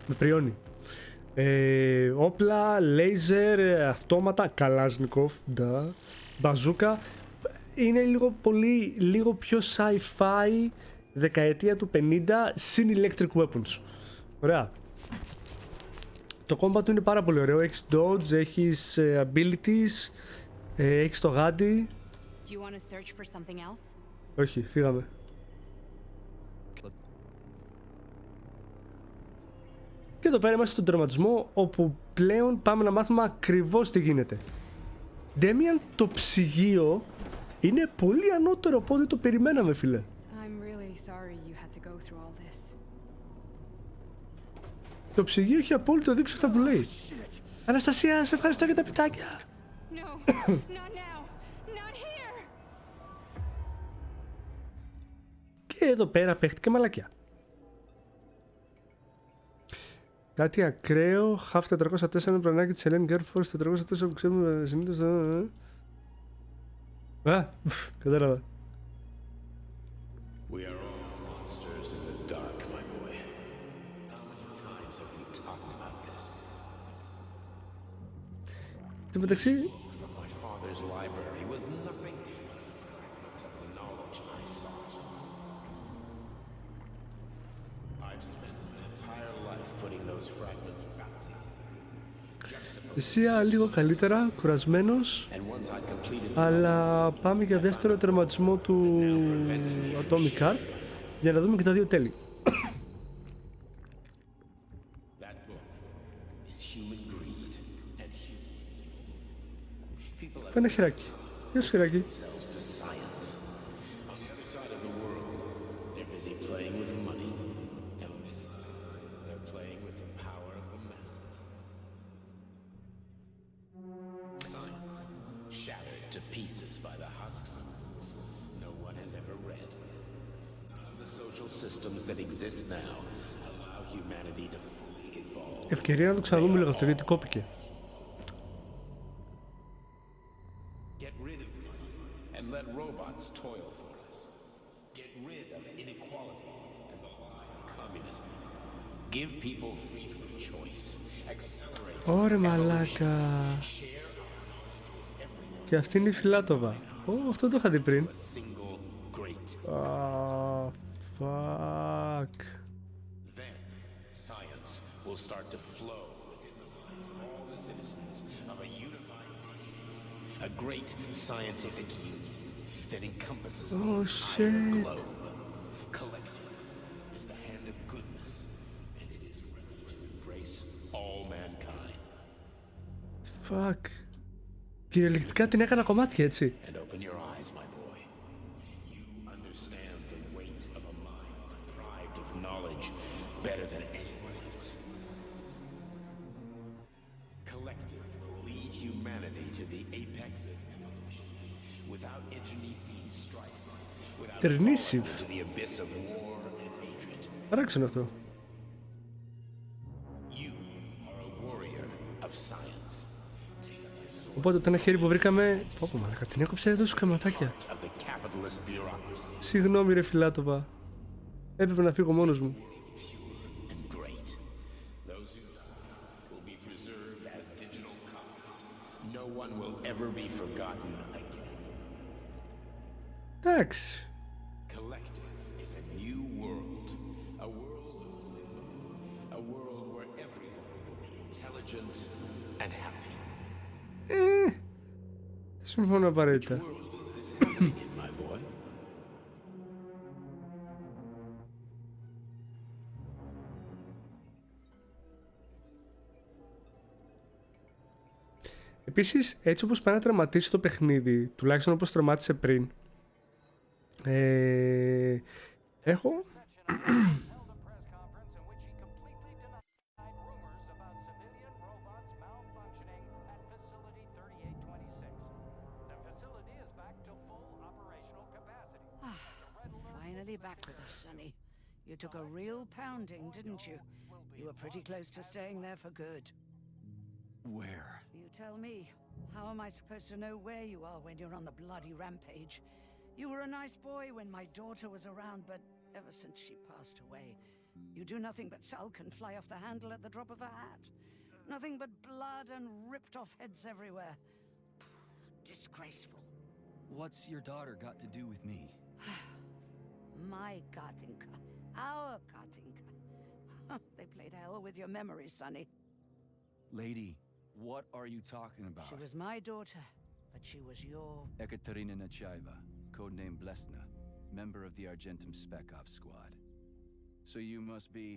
με πριόνι. Όπλα, λέιζερ, αυτόματα, καλάζνικοφ, μπαζούκα. Είναι λίγο πιο sci-fi, δεκαετία του 50, συν electric weapons. Ωραία. Το combat του είναι πάρα πολύ ωραίο. Έχεις dodge, έχεις abilities, έχεις το γάντι. Όχι, φύγαμε. Και εδώ πέρα είμαστε στον τερματισμό, όπου πλέον πάμε να μάθουμε ακριβώς τι γίνεται. Ντέμιαν, το ψυγείο είναι πολύ ανώτερο από ό,τι το περιμέναμε, φίλε. Το ψυγείο έχει απόλυτο δείξει αυτά που λέει. Αναστασία, σε ευχαριστώ για τα πιτάκια. Και εδώ πέρα παίχτηκε μαλακιά. Κάτι ακραίο. Χαφ 404 πλανάκι της Hellenic Air Force 404 που ξέρουμε συνήθως. Κατάλαβα. We are all monsters in the dark, my boy. How many times have we talked about this? Εν τω μεταξύ, From my father's library was nothing but a fragment of the knowledge I sought. I've spent my entire life putting those fragments back together. εσύ λίγο καλύτερα, κουρασμένος, And once I completed the αλλά πάμε για δεύτερο τερματισμό του Atomic Heart για να δούμε και τα δύο τέλη. That book is human greed and human evil. People have Ένα χεράκι. Γεια σου, χεράκι. themselves to science. On the other side of the world, they're busy playing with money. And on this side, they're playing with the power of the masses. Science, shattered to pieces by the husks of books no one has ever read. None of the social systems that exist now allow humanity to fully evolve. Ευκαιρία να το ξαναδούμε λίγο αυτό, γιατί κόπηκε. Get rid of money and let robots toil for us. Get rid of inequality and the lie of communism. Give people freedom of choice. Accelerate. Ωρε μαλάκα. Share our knowledge with everyone. Και αυτή είναι η Φιλάτοβα. Αυτό το είχα δει πριν. A single great. Fuck. Then science will start to flow within the minds of all the citizens of a unified nation. A great scientific union that encompasses the entire shit. globe. Collective is the hand of goodness, and it is ready to embrace all mankind. Fuck. Κυριολεκτικά την έκανα κομμάτια, έτσι. And open your eyes, my boy. You understand the weight of a mind deprived of knowledge better than anyone else. Collective will lead lead humanity to the apex of evolution, without internecine strife, without falling Internecine. into the abyss of war and hatred. Παράξενο αυτό. You are a warrior of science. Take up your sword Οπότε το ένα χέρι που βρήκαμε. Πω μαλάκα, την έκοψε εδώ σου καματάκια. of the capitalist bureaucracy. Συγγνώμη ρε φιλάτοβα. Έπρεπε να φύγω μόνος μου. Pure and great. Those who die will be preserved as digital copies. No one will ever be forgotten again. Εντάξει. Collective is a new world. A world of limbo. A world where everyone will be intelligent and happy. Συμφωνώ απαραίτητα. World is this happening in, my boy? Επίσης, έτσι όπως πάει να τερματίσει το παιχνίδι, τουλάχιστον όπως τερμάτισε πριν, έχω... held a press conference in which he completely denied rumors about civilian robots malfunctioning at Facility 3826. The facility is back to full operational capacity. Finally back with us, Sonny. You took a real pounding, didn't you? You were pretty close to staying there for good. Where? You tell me. How am I supposed to know where you are when you're on the bloody rampage? You were a nice boy when my daughter was around, but ever since she passed away, you do nothing but sulk and fly off the handle at the drop of a hat. Nothing but blood and ripped off heads everywhere. Disgraceful. What's your daughter got to do with me? My Katinka. Our Katinka. They played hell with your memories, Sonny. Lady, what are you talking about? She was my daughter, but she was your... Ekaterina Nechaeva, codename Blesna, member of the Argentum Spec Ops squad. So you must be...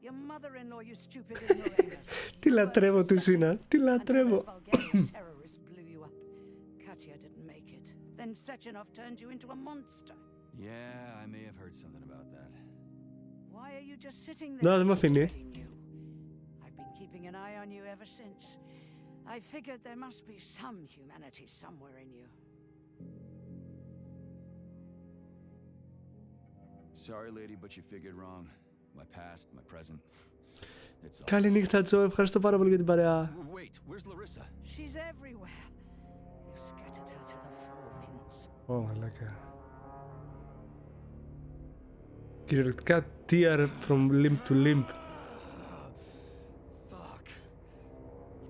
Your mother-in-law, you stupid ignoramus. Τι λατρεύω τη Ζήνα, τι λατρεύω. Bulgarian terrorist blew you up. Katya didn't make it. Then Sechenov turned you into a monster. Yeah, I may have heard something about that. Why are you just sitting No, there? δεν μ' αφήνει. I've been keeping an eye on you ever since. I figured there must be some humanity somewhere in you. Sorry, lady, but you figured wrong. My past, my present. It's all... Καλή νύχτα, Τζο, ευχαριστώ πάρα πολύ για την παρέα. Wait, where's Larissa? She's everywhere. You scattered her to the four winds. Ω, μαλάκα. Κυριολεκτικά tear from limb to limb. Fuck.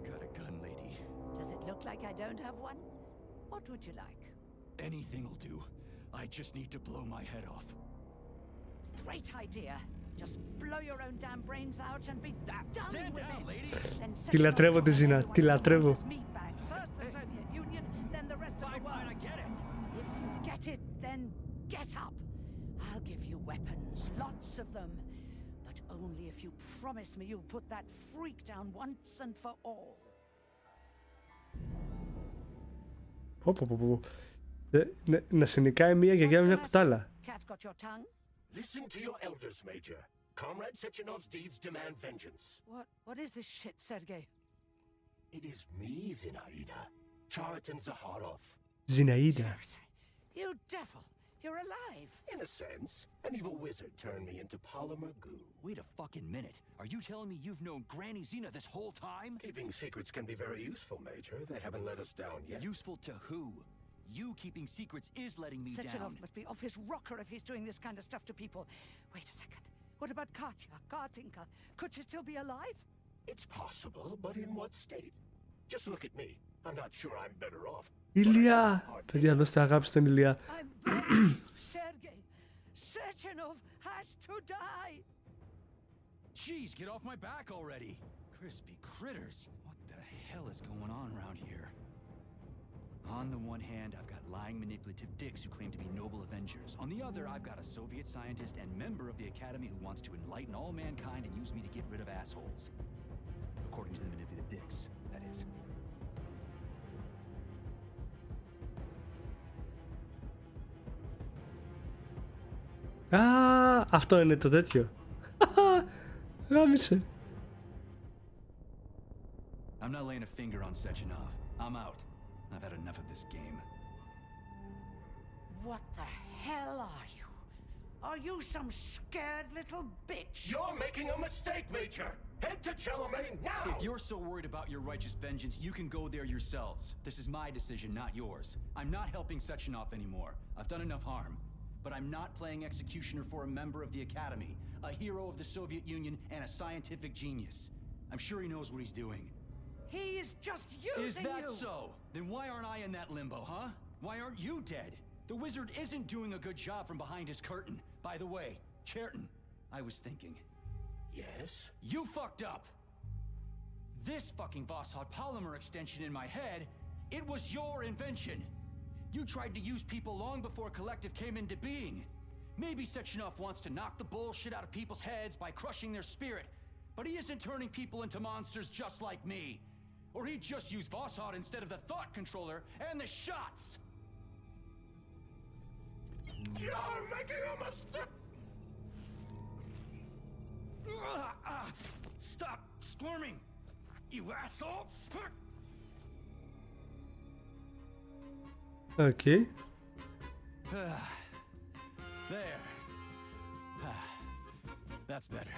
You got a gun, lady. Does it look like I don't have one? What would you like? Anything'll do. I just need to blow my head off. Great idea. Just blow your own damn brains out and be done Stand with down, it. lady. Then Τι λατρεύω τη Ζήνα, τι λατρεύω. Meatbags. First the Soviet Union, then the rest of the Fine, fine, I world. get it. If you get it, then get up. I'll give you weapons, lots of them. But only if you promise me you'll put that freak down once and for all. Πω. Να σε νικάει μία γιαγιά με μια κουτάλα. Cat got your tongue? Listen to your elders, Major. Comrade Sechenov's deeds demand vengeance. What is this shit, Sergei? It is me, Zinaida. Chariton Zaharov. Ζηναΐδα. You devil! You're alive! In a sense, an evil wizard turned me into polymer goo. Wait a fucking minute. Are you telling me you've known Granny Zena this whole time? Keeping secrets can be very useful, Major. They haven't let us down yet. Useful to who? You keeping secrets is letting me Sechenov down. must be off his rocker if he's doing this kind of stuff to people. Wait a second. What about Katya, Katinka? Could she still be alive? It's possible, but in what state? Just look at me. I'm not sure I'm better off. Ηλία! Παιδιά, δώστε αγάπη στον Ηλία. I'm begging you, Sergei. Sechenov has to die. Jeez, get off my back already. Crispy critters. What the hell is going on around here? On the one hand, I've got lying manipulative dicks who claim to be noble avengers. On the other, I've got a Soviet scientist and member of the Academy who wants to enlighten all mankind and use me to get rid of assholes. According to the manipulative dicks, that is. Α, αυτό είναι το τέτοιο. Γάμισε. I'm not laying a finger on Sechenov. I'm out. I've had enough of this game. What the hell are you? Are you some scared little bitch? You're making a mistake, Major! Head to Chalamet now! If you're so worried about your righteous vengeance, you can go there yourselves. This is my decision, not yours. I'm not helping Sechenov anymore. I've done enough harm. But I'm not playing executioner for a member of the Academy, a hero of the Soviet Union, and a scientific genius. I'm sure he knows what he's doing. He is just using you! Is that so? Then why aren't I in that limbo, huh? Why aren't you dead? The wizard isn't doing a good job from behind his curtain. By the way, Cherton, I was thinking. Yes? You fucked up! This fucking Voskhod polymer extension in my head, it was your invention! You tried to use people long before Collective came into being. Maybe Sechenov wants to knock the bullshit out of people's heads by crushing their spirit, but he isn't turning people into monsters just like me. Or he'd just use Voskhod instead of the thought controller and the shots! You're making a mistake! Stop squirming, you asshole! Okay. There. That's better.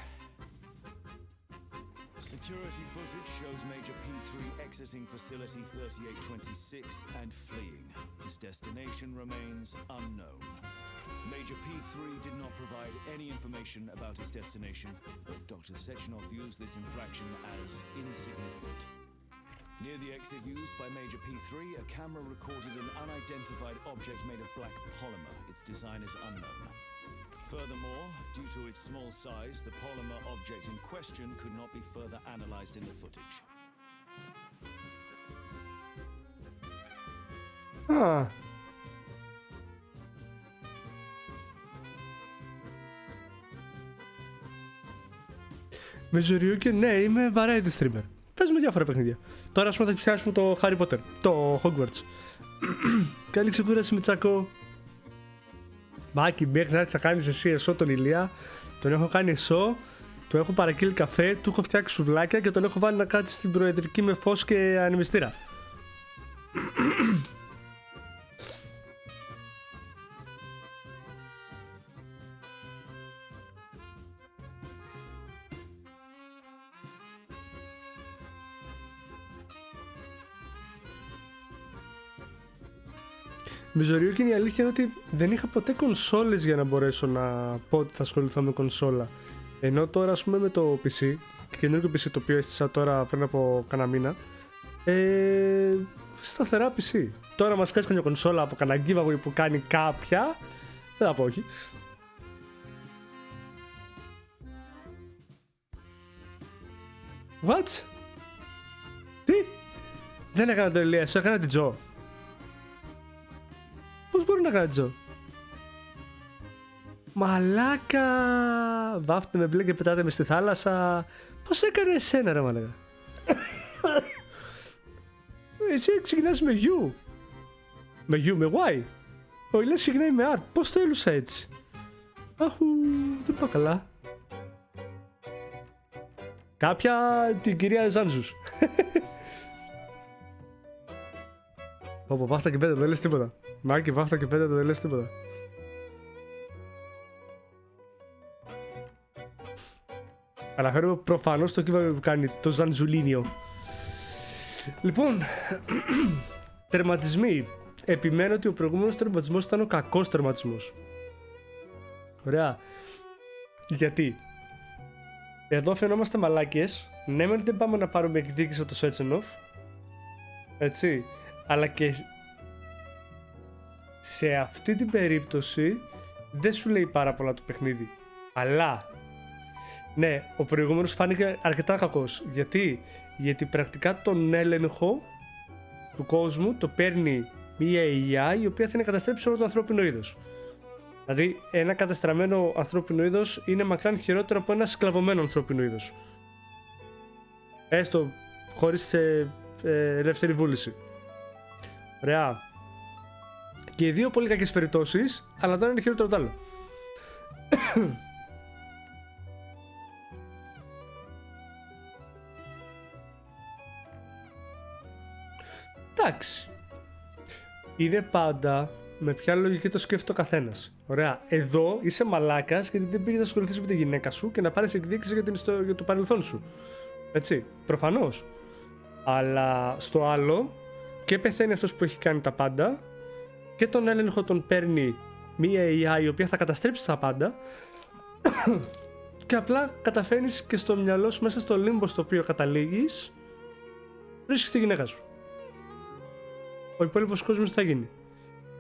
Security footage shows Major P3 exiting facility 3826 and fleeing. His destination remains unknown. Major P3 did not provide any information about his destination, but Dr. Sechenov views this infraction as insignificant. Near the exit used by Major P3, a camera recorded an unidentified object made of black polymer. Its design is unknown. Furthermore, due to its small size, the polymer object in question could not be further analyzed in the footage. Α. Με Ζουριούκι, ναι, είμαι variety streamer. Παίζουμε διάφορα παιχνίδια. Τώρα ας πούμε θα πιάσουμε το Harry Potter, το Hogwarts. Καλή ξεκούραση Μητσακό. Μάκη, μέχρι να θα κάνεις εσύ εσώ τον Ηλία. Τον έχω κάνει εσώ, του έχω παραγγείλει καφέ, του έχω φτιάξει σουβλάκια και τον έχω βάλει να κάτσει στην προεδρική με φως και ανεμιστήρα. Με Ζωριούκιν η αλήθεια είναι ότι δεν είχα ποτέ κονσόλες για να μπορέσω να πω ότι θα ασχοληθώ με κονσόλα. Ενώ τώρα ας πούμε με το PC, και καινούργιο PC το οποίο έστησα τώρα πριν από κανένα μήνα, σταθερά PC. Τώρα μας κάνει καμιά κονσόλα από κανένα giveaway που κάνει κάποια, δεν θα πω όχι. What? Τι? Δεν έκανα το Ηλία, σου έκανα την Τζο. Πώς μπορεί να κάνει Τζο? Μαλάκα! Βάφτε με μπλε και πετάτε με στη θάλασσα. Πώς έκανε εσένα ρε μαλάκα? Εσύ ξεκινάς με U. Με U, με Y. Ο Ηλίας ξεκινάει με R. Πώς το έλουσα έτσι? Αχου, δεν πάω καλά. Κάποια την κυρία Ζάνζους. Πω, βάφτα και πέντε, δεν λες τίποτα. Μάκη, βάφτα και πέντε, δεν λες τίποτα. Αναφέρομαι προφανώς το κύβα που κάνει το Ζανζουλίνιο. Λοιπόν, τερματισμοί. Επιμένω ότι ο προηγούμενος τερματισμός ήταν ο κακός τερματισμός. Ωραία. Γιατί? Εδώ φαινόμαστε μαλάκες. Ναι, μεν δεν πάμε να πάρουμε εκδίκηση από το Σέτσενοφ. Έτσι. Αλλά και σε αυτή την περίπτωση δεν σου λέει πάρα πολλά το παιχνίδι. Αλλά ναι, ο προηγούμενος φάνηκε αρκετά κακός. Γιατί πρακτικά τον έλεγχο του κόσμου το παίρνει μία AI η οποία θέλει να καταστρέψει όλο το ανθρώπινο είδος. Δηλαδή ένα κατεστραμμένο ανθρώπινο είδος είναι μακράν χειρότερο από ένα σκλαβωμένο ανθρώπινο είδος. Έστω χωρίς ελεύθερη βούληση. Ωραία. Και οι δύο πολύ κακές περιπτώσεις, αλλά τώρα είναι χειρότερο το άλλο. εντάξει. Είναι πάντα με ποια λογική το σκέφτεται ο καθένας. Ωραία. Εδώ είσαι μαλάκας γιατί δεν πήγες να ασχοληθείς με τη γυναίκα σου και να πάρεις εκδίκηση για το παρελθόν σου. Έτσι. Προφανώς. Αλλά στο άλλο και πεθαίνει αυτός που έχει κάνει τα πάντα και τον έλεγχο τον παίρνει μία AI η οποία θα καταστρέψει τα πάντα και απλά καταφέρνεις και στο μυαλό σου μέσα στο λίμπο στο οποίο καταλήγεις βρίσκεις τη γυναίκα σου. Ο υπόλοιπος κόσμος τι θα γίνει?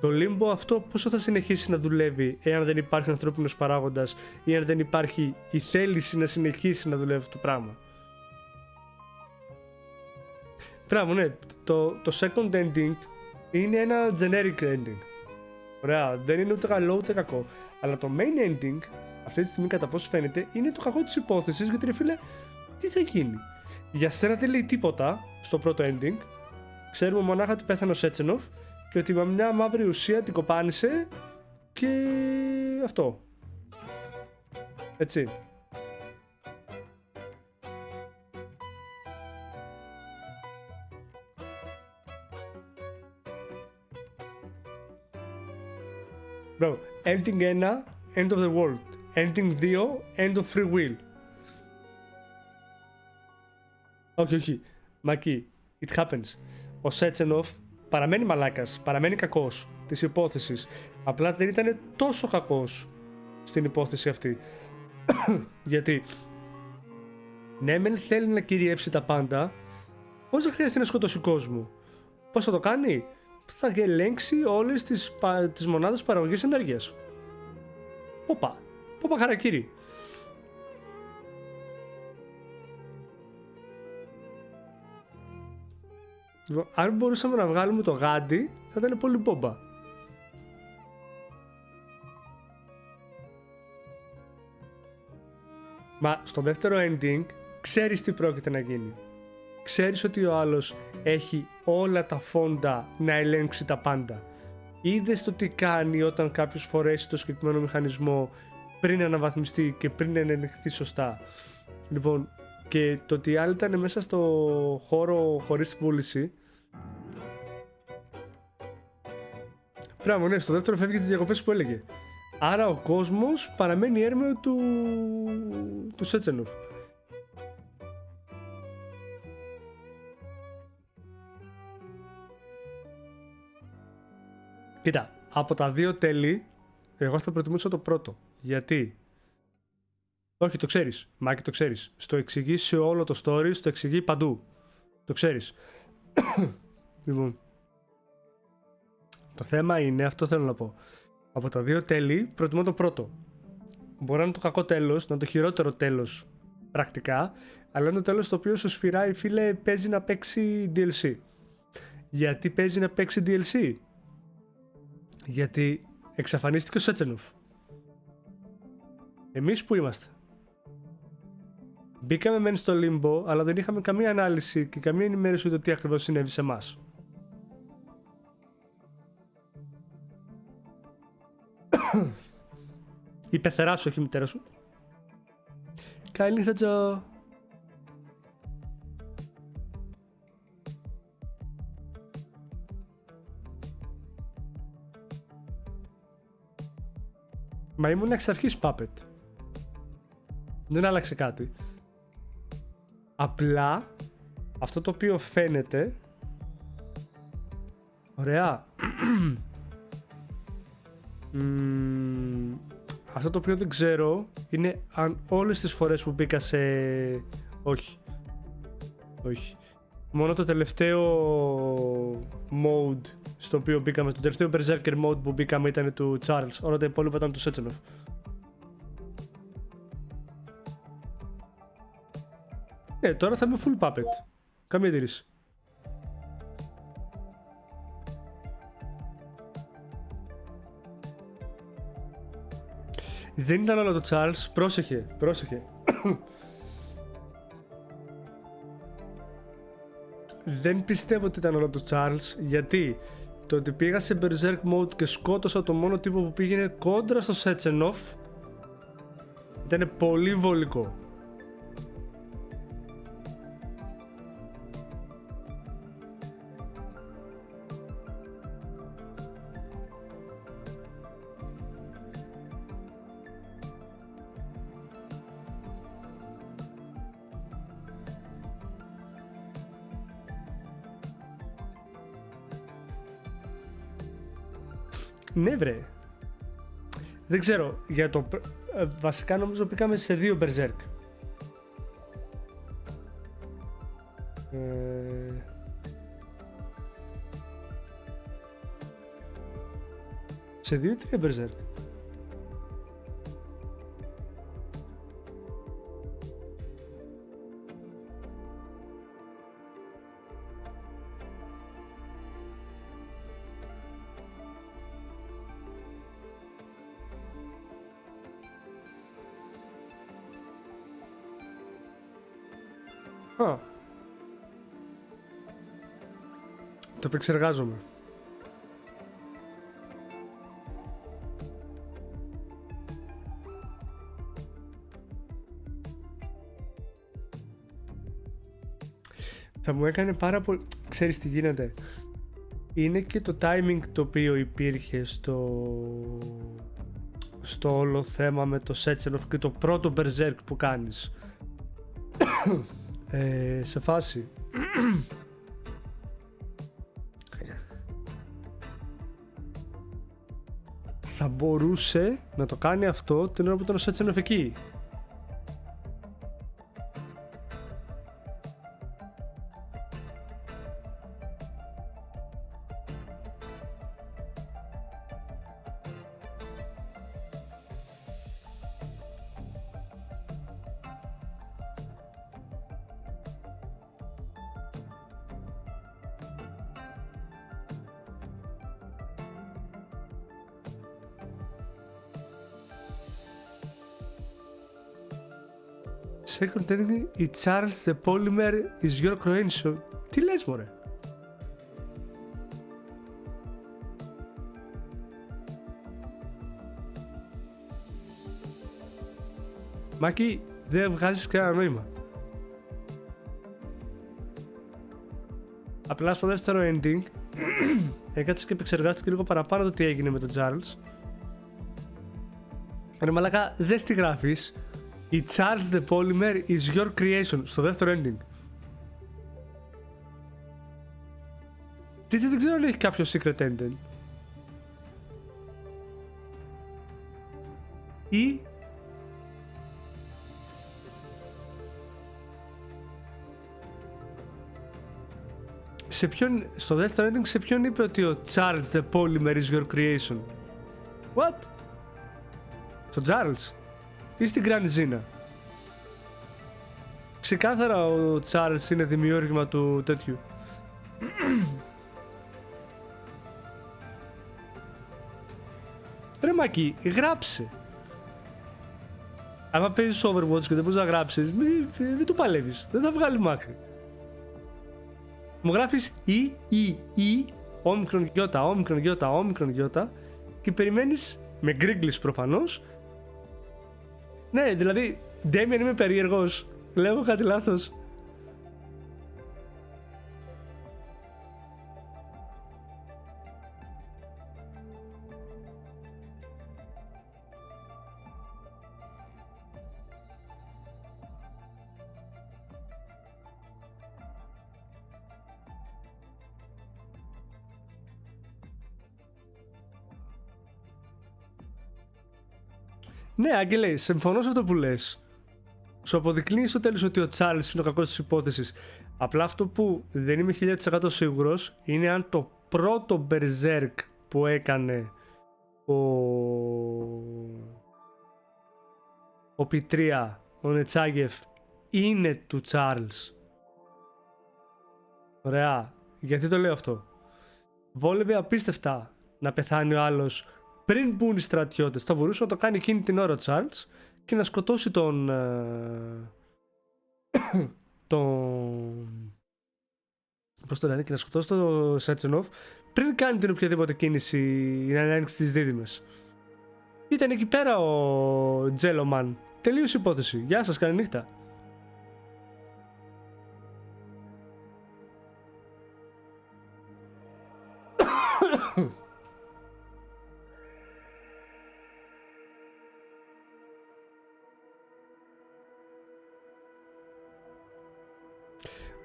Το λίμπο αυτό πόσο θα συνεχίσει να δουλεύει εάν δεν υπάρχει ανθρώπινος παράγοντας ή αν δεν υπάρχει η θέληση να συνεχίσει να δουλεύει αυτό το πράγμα? Πράγμα, ναι, το second ending είναι ένα generic ending. Ωραία, δεν είναι ούτε καλό ούτε κακό. Αλλά το main ending, αυτή τη στιγμή κατά πώς φαίνεται, είναι το κακό της υπόθεσης, γιατί ρε φίλε, τι θα γίνει? Για σένα δεν λέει τίποτα στο πρώτο ending. Ξέρουμε μονάχα ότι πέθανε ο Σέτσενοφ και ότι με μια μαύρη ουσία την κοπάνισε και αυτό. Έτσι. Bro, ending 1, end of the world. Ending 2, end of free will. Όχι. Μακί, it happens. Ο Σέτσενοφ παραμένει μαλάκας, παραμένει κακός της υπόθεσης. Απλά δεν ήταν τόσο κακός στην υπόθεση αυτή. Γιατί, ναι μεν θέλει να κυριεύσει τα πάντα, πώς δεν χρειάζεται να σκοτώσει κόσμο? Πώς θα το κάνει? Θα ελέγξει όλες τις μονάδες παραγωγής ενέργειας. Πόπα χαρακίρι. Αν μπορούσαμε να βγάλουμε το γάντι θα ήταν πολύ μπόμπα. Μα στο δεύτερο ending ξέρεις τι πρόκειται να γίνει. Ξέρεις ότι ο άλλος έχει όλα τα φόντα να ελέγξει τα πάντα. Είδες το τι κάνει όταν κάποιος φορέσει το συγκεκριμένο μηχανισμό πριν αναβαθμιστεί και πριν ελεγχθεί σωστά. Λοιπόν, και το ότι οι άλλοι ήταν μέσα στο χώρο χωρίς βούληση. Πράγμα, ναι, στο δεύτερο φεύγει τις διακοπές που έλεγε. Άρα ο κόσμος παραμένει έρμεο του Σέτσενοφ. Κοίτα, από τα δύο τέλη, εγώ θα προτιμούσα το πρώτο. Γιατί? Όχι, το ξέρεις. Μάκη, το ξέρεις. Στο εξηγεί σε όλο το story, στο εξηγεί παντού. Το ξέρεις. Λοιπόν. Το θέμα είναι, αυτό θέλω να πω. Από τα δύο τέλη, προτιμώ το πρώτο. Μπορεί να είναι το κακό τέλος, να είναι το χειρότερο τέλος πρακτικά, αλλά είναι το τέλος το οποίο σου σφυράει, φίλε, παίζει να παίξει DLC. Γιατί παίζει να παίξει DLC? Γιατί εξαφανίστηκε ο Σέτσενοφ. Εμείς που είμαστε? Μπήκαμε μεν στο Limbo, αλλά δεν είχαμε καμία ανάλυση και καμία ενημέρωση για το τι ακριβώς συνέβη σε εμάς. Η πεθερά σου, όχι η μητέρα σου. Καλή νύχτα, Τζο. Μα ήμουν εξ αρχής puppet. Δεν άλλαξε κάτι. Απλά αυτό το οποίο φαίνεται. Ωραία. Αυτό το οποίο δεν ξέρω είναι αν όλες τις φορές που μπήκα σε... Όχι. Μόνο το τελευταίο mode στο οποίο μπήκαμε, το τελευταίο Berserker mode που μπήκαμε ήταν του Charles. Όλα τα υπόλοιπα ήταν του Σέτσενοφ. Τώρα θα είμαι full puppet. Καμία αντίρρηση. Δεν ήταν όλο το Charles. Πρόσεχε. Δεν πιστεύω ότι ήταν όλο το Charles, γιατί το ότι πήγα σε Berserk mode και σκότωσα το μόνο τύπο που πήγαινε κόντρα στο Σέτσενοφ ήταν πολύ βολικό. Ναι βρε. Δεν ξέρω, για το... βασικά νομίζω πήγαμε σε 2 Berserk. Σε 2-3 Berserk. Το επεξεργάζομαι. Θα μου έκανε πάρα πολύ... Ξέρεις τι γίνεται. Είναι και το timing το οποίο υπήρχε στο όλο θέμα με το Sechenov και το πρώτο Berserk που κάνεις. Σε φάση θα μπορούσε να το κάνει αυτό την ώρα που ήταν ο Sechenov εκεί. Second ending, η Charles the Polymer is your creation. Τι λες μωρέ? Μάκη, δεν βγάζεις κανένα νόημα. Απλά στο δεύτερο ending έκατσες και επεξεργάστηκε λίγο παραπάνω το τι έγινε με τον Charles. Ρε μαλάκα, δες τι γράφεις. Η Charles the Polymer is your creation στο δεύτερο ending. Δεν ξέρω αν έχει κάποιο secret ending. Ή σε ποιον, στο δεύτερο ending σε ποιον είπε ότι ο Charles the Polymer is your creation? What? Στο Charles ή στην Grand Zina? Ξεκάθαρα ο Charles είναι δημιούργημα του τέτοιου. Ρε Μάκη, γράψε. Άμα παίζεις Overwatch και δεν μπορείς να γράψεις, μην το παλεύεις, δεν θα βγάλει μάχη. Μου γράφεις όμικρον γιώτα και περιμένεις με γκρίγκλις προφανώς. Ναι, δηλαδή, Damien, είμαι περίεργος. Λέω κάτι λάθος. Ναι, Άγγελε, συμφωνώ σε αυτό που λες. Σου αποδεικνύει στο τέλος ότι ο Charles είναι ο κακός της υπόθεσης. Απλά αυτό που δεν είμαι 1000% σίγουρος είναι αν το πρώτο Berserk που έκανε ο Πιτρία, ο Νετσάγεφ, είναι του Charles. Ωραία. Γιατί το λέω αυτό? Βόλευε απίστευτα να πεθάνει ο άλλος πριν μπουν οι στρατιώτες. Θα μπορούσε να το κάνει εκείνη την ώρα ο Charles και να σκοτώσει τον πώς το λένε, και να σκοτώσει τον Sechenov πριν κάνει την οποιαδήποτε κίνηση για να ανοίξει τις δίδυμες. Ήταν εκεί πέρα ο Τζέλομαν. Τελείωσε η υπόθεση. Γεια σας, καλή νύχτα.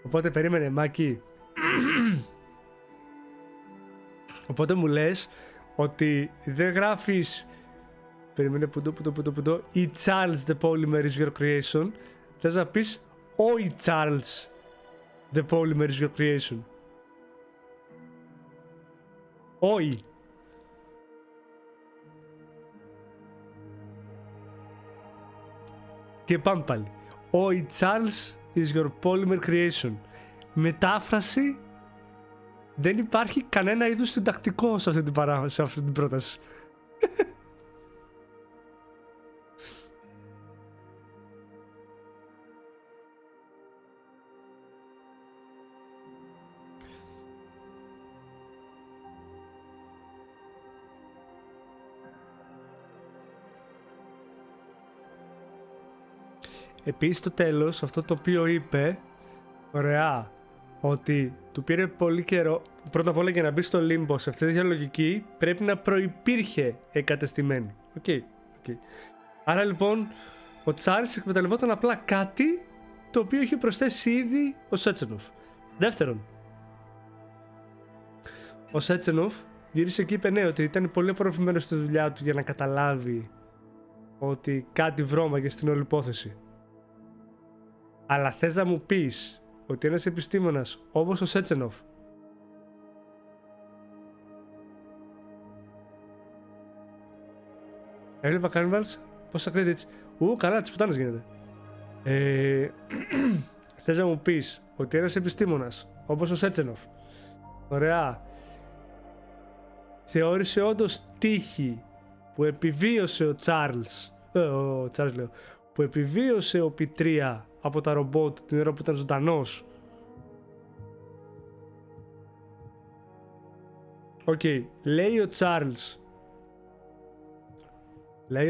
Οπότε περίμενε, Μάκη. Οπότε μου λες ότι δεν γράφεις περίμενε που η Charles the Polymer is your creation, θες να πεις η Charles the Polymer is your creation. Όχι. Και πάμε πάλι. Η Charles is your polymer creation. Μετάφραση, δεν υπάρχει κανένα είδους συντακτικό σε αυτή την πρόταση. Επίσης στο τέλος, αυτό το οποίο είπε, ωραία, ότι του πήρε πολύ καιρό, πρώτα απ' όλα για να μπει στο Limbo σε αυτή τη διαλογική, πρέπει να προϋπήρχε εγκατεστημένο. Οκ. Άρα λοιπόν, ο Τσάρλς εκμεταλλευόταν απλά κάτι το οποίο είχε προσθέσει ήδη ο Σέτσενοφ. Δεύτερον, ο Σέτσενοφ γύρισε και είπε ναι, ότι ήταν πολύ απορροφημένος στη δουλειά του για να καταλάβει ότι κάτι βρώμαγε στην όλη υπόθεση. Αλλά θες να μου πεις ότι ένας επιστήμονας όπως ο Σέτσενοφ έβλεπα Carnivals, πόσα credits, καλά τις πουτάνες γίνεται. Θες να μου πεις ότι ένας επιστήμονας όπως ο Σέτσενοφ, ωραία, θεώρησε όντως τύχη που επιβίωσε ο Τσάρλς, που επιβίωσε ο Πιτρία από τα ρομπότ την ώρα που ήταν ζωντανός. Οκ, λέει ο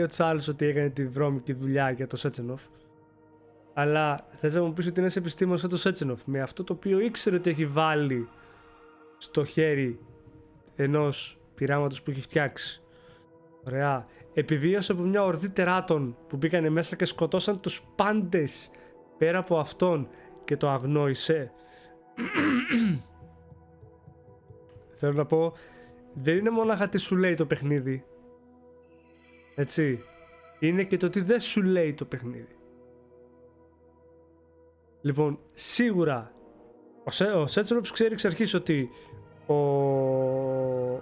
Τσάρλς ότι έκανε τη βρώμικη δουλειά για το Σέτσενοφ, αλλά θες να μου πεις ότι είναι ένας επιστήμονας σαν το Σέτσενοφ, με αυτό το οποίο ήξερε ότι έχει βάλει στο χέρι ενός πειράματος που έχει φτιάξει, ωραία, επιβίωσε από μια ορδή τεράτων που μπήκανε μέσα και σκοτώσαν τους πάντες πέρα από αυτόν και το αγνόησε. Θέλω να πω, δεν είναι μόναχα τι σου λέει το παιχνίδι, έτσι, είναι και το τι δεν σου λέει το παιχνίδι. Λοιπόν, σίγουρα ο Σέτσενοφ ξέρει εξ αρχής ότι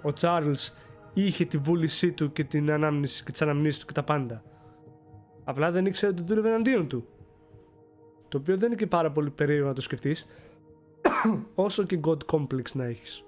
ο Τσάρλς είχε τη βούλησή του και την ανάμνηση και τις αναμνήσεις του και τα πάντα. Απλά δεν ήξερε ότι δούλευε εναντίον του. Το οποίο δεν είναι και πάρα πολύ περίεργο να το σκεφτείς, όσο και God Complex να έχεις.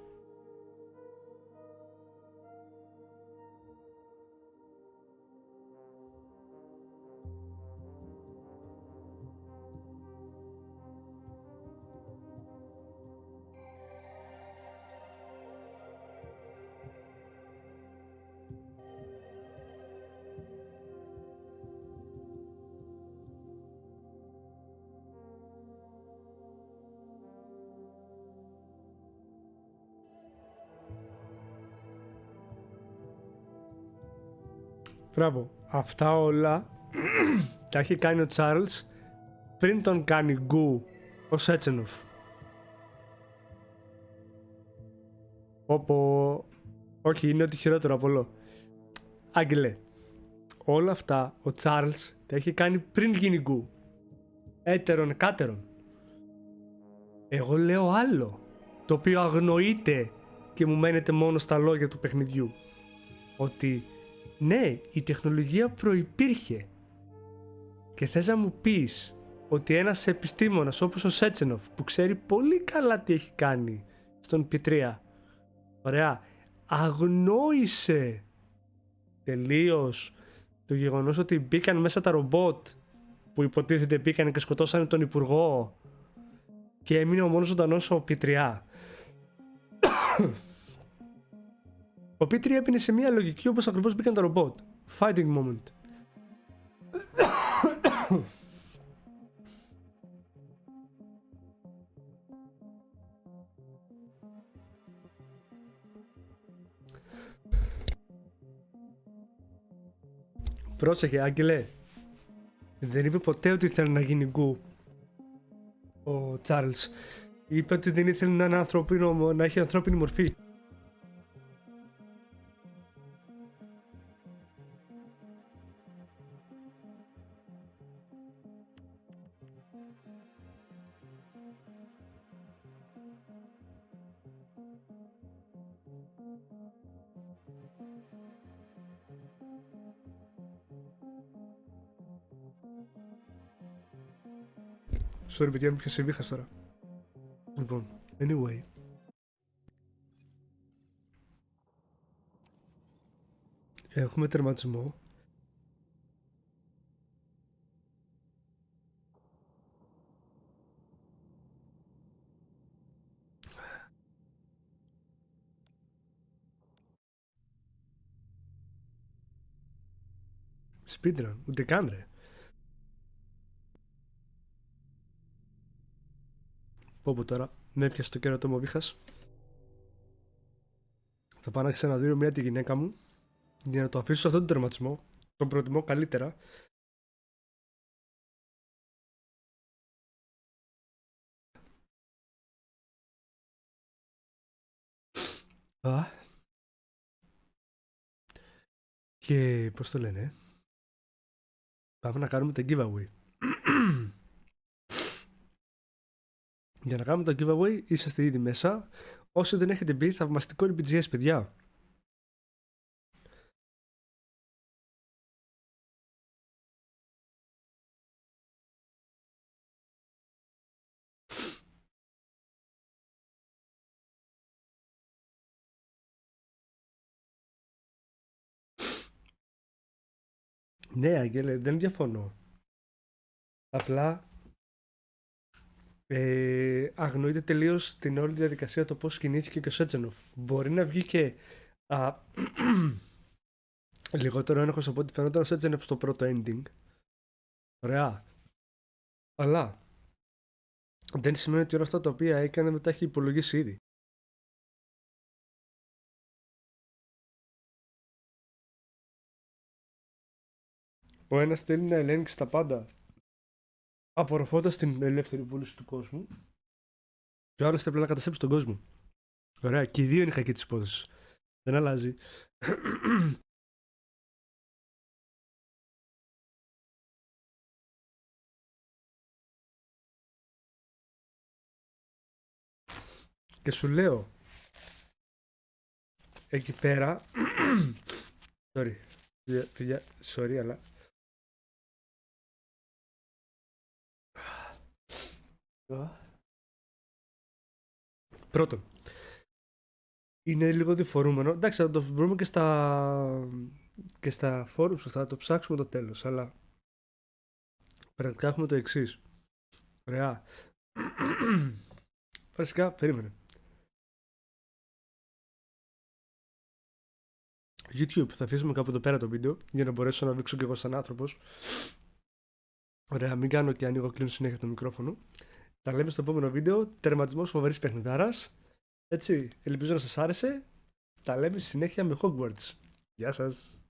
Μπράβο, αυτά όλα τα έχει κάνει ο Τσάρλς πριν τον κάνει γκου ο Σέτσενοφ. Όχι, είναι ότι χειρότερο από όλο. Άγγελε, όλα αυτά ο Τσάρλς τα έχει κάνει πριν γίνει γκου. Έτερον εκάτερον. Εγώ λέω άλλο, το οποίο αγνοείται και μου μένετε μόνο στα λόγια του παιχνιδιού. Ότι ναι, η τεχνολογία προϋπήρχε. Και θες να μου πεις ότι ένας επιστήμονας όπως ο Σέτσενοφ, που ξέρει πολύ καλά τι έχει κάνει στον Πιτρία, ωραία, αγνόησε τελείως το γεγονός ότι μπήκαν μέσα τα ρομπότ που υποτίθεται μπήκαν και σκοτώσανε τον Υπουργό και έμεινε ο μόνος ζωντανός ο Πιτριά. Ο Πίτρι έπινε σε μια λογική όπως ακριβώς μπήκαν τα ρομπότ. Fighting moment. Πρόσεχε, Άγγελε. Δεν είπε ποτέ ότι θέλει να γίνει γκου ο Τσάρλς. Είπε ότι δεν ήθελε να είναι ανθρώπινο, να έχει ανθρώπινη μορφή. Sorry, παιδιά, μου πιάσε βήχας τώρα. Λοιπόν, anyway. Έχουμε τερματισμό. Speedrun, ούτε καν ρε. Πω τώρα, με έπιασε το κέρατο μου ο βήχας. Θα πάω να ξαναδύρω μία τη γυναίκα μου για να το αφήσω σε αυτόν τον τερματισμό. Τον προτιμώ καλύτερα. Και πώς το λένε, πάμε να κάνουμε το giveaway. Για να κάνουμε το giveaway είσαστε ήδη μέσα. Όσοι δεν έχετε μπει, θαυμαστικό BGS, παιδιά. Ναι, Αγγέλε, δεν διαφωνώ. Απλά αγνοείται τελείως την όλη διαδικασία, το πώς κινήθηκε και ο Σέτσενοφ. Μπορεί να βγει και λιγότερο ένοχος από ό,τι φαίνονταν ο Σέτσενοφ στο πρώτο ending. Ωραία. Αλλά δεν σημαίνει ότι όλα αυτά τα οποία έκανε μετά έχει υπολογίσει ήδη. Ο ένας θέλει να ελέγξει τα πάντα απορροφώντας την ελεύθερη βούληση του κόσμου, και ο άλλος θέλει να καταστρέψει τον κόσμο. Ωραία, και οι δύο είναι κακοί της υπόθεσης. Δεν αλλάζει. Και σου λέω, εκεί πέρα, sorry, παιδιά, sorry, αλλά πρώτον, είναι λίγο διφορούμενο. Εντάξει, θα το βρούμε και στα forums, θα το ψάξουμε το τέλος, αλλά πραγματικά έχουμε το εξής. Ωραία. Βασικά, περίμενε. YouTube, θα αφήσουμε κάπου εδώ πέρα το βίντεο για να μπορέσω να δείξω κι εγώ σαν άνθρωπος. Ωραία, μην κάνω και ανοίγω κλείνω συνέχεια το μικρόφωνο. Τα λέμε στο επόμενο βίντεο. Τερματισμός φοβερής παιχνιδάρας. Έτσι, ελπίζω να σας άρεσε. Τα λέμε συνέχεια με Hogwarts. Γεια σας.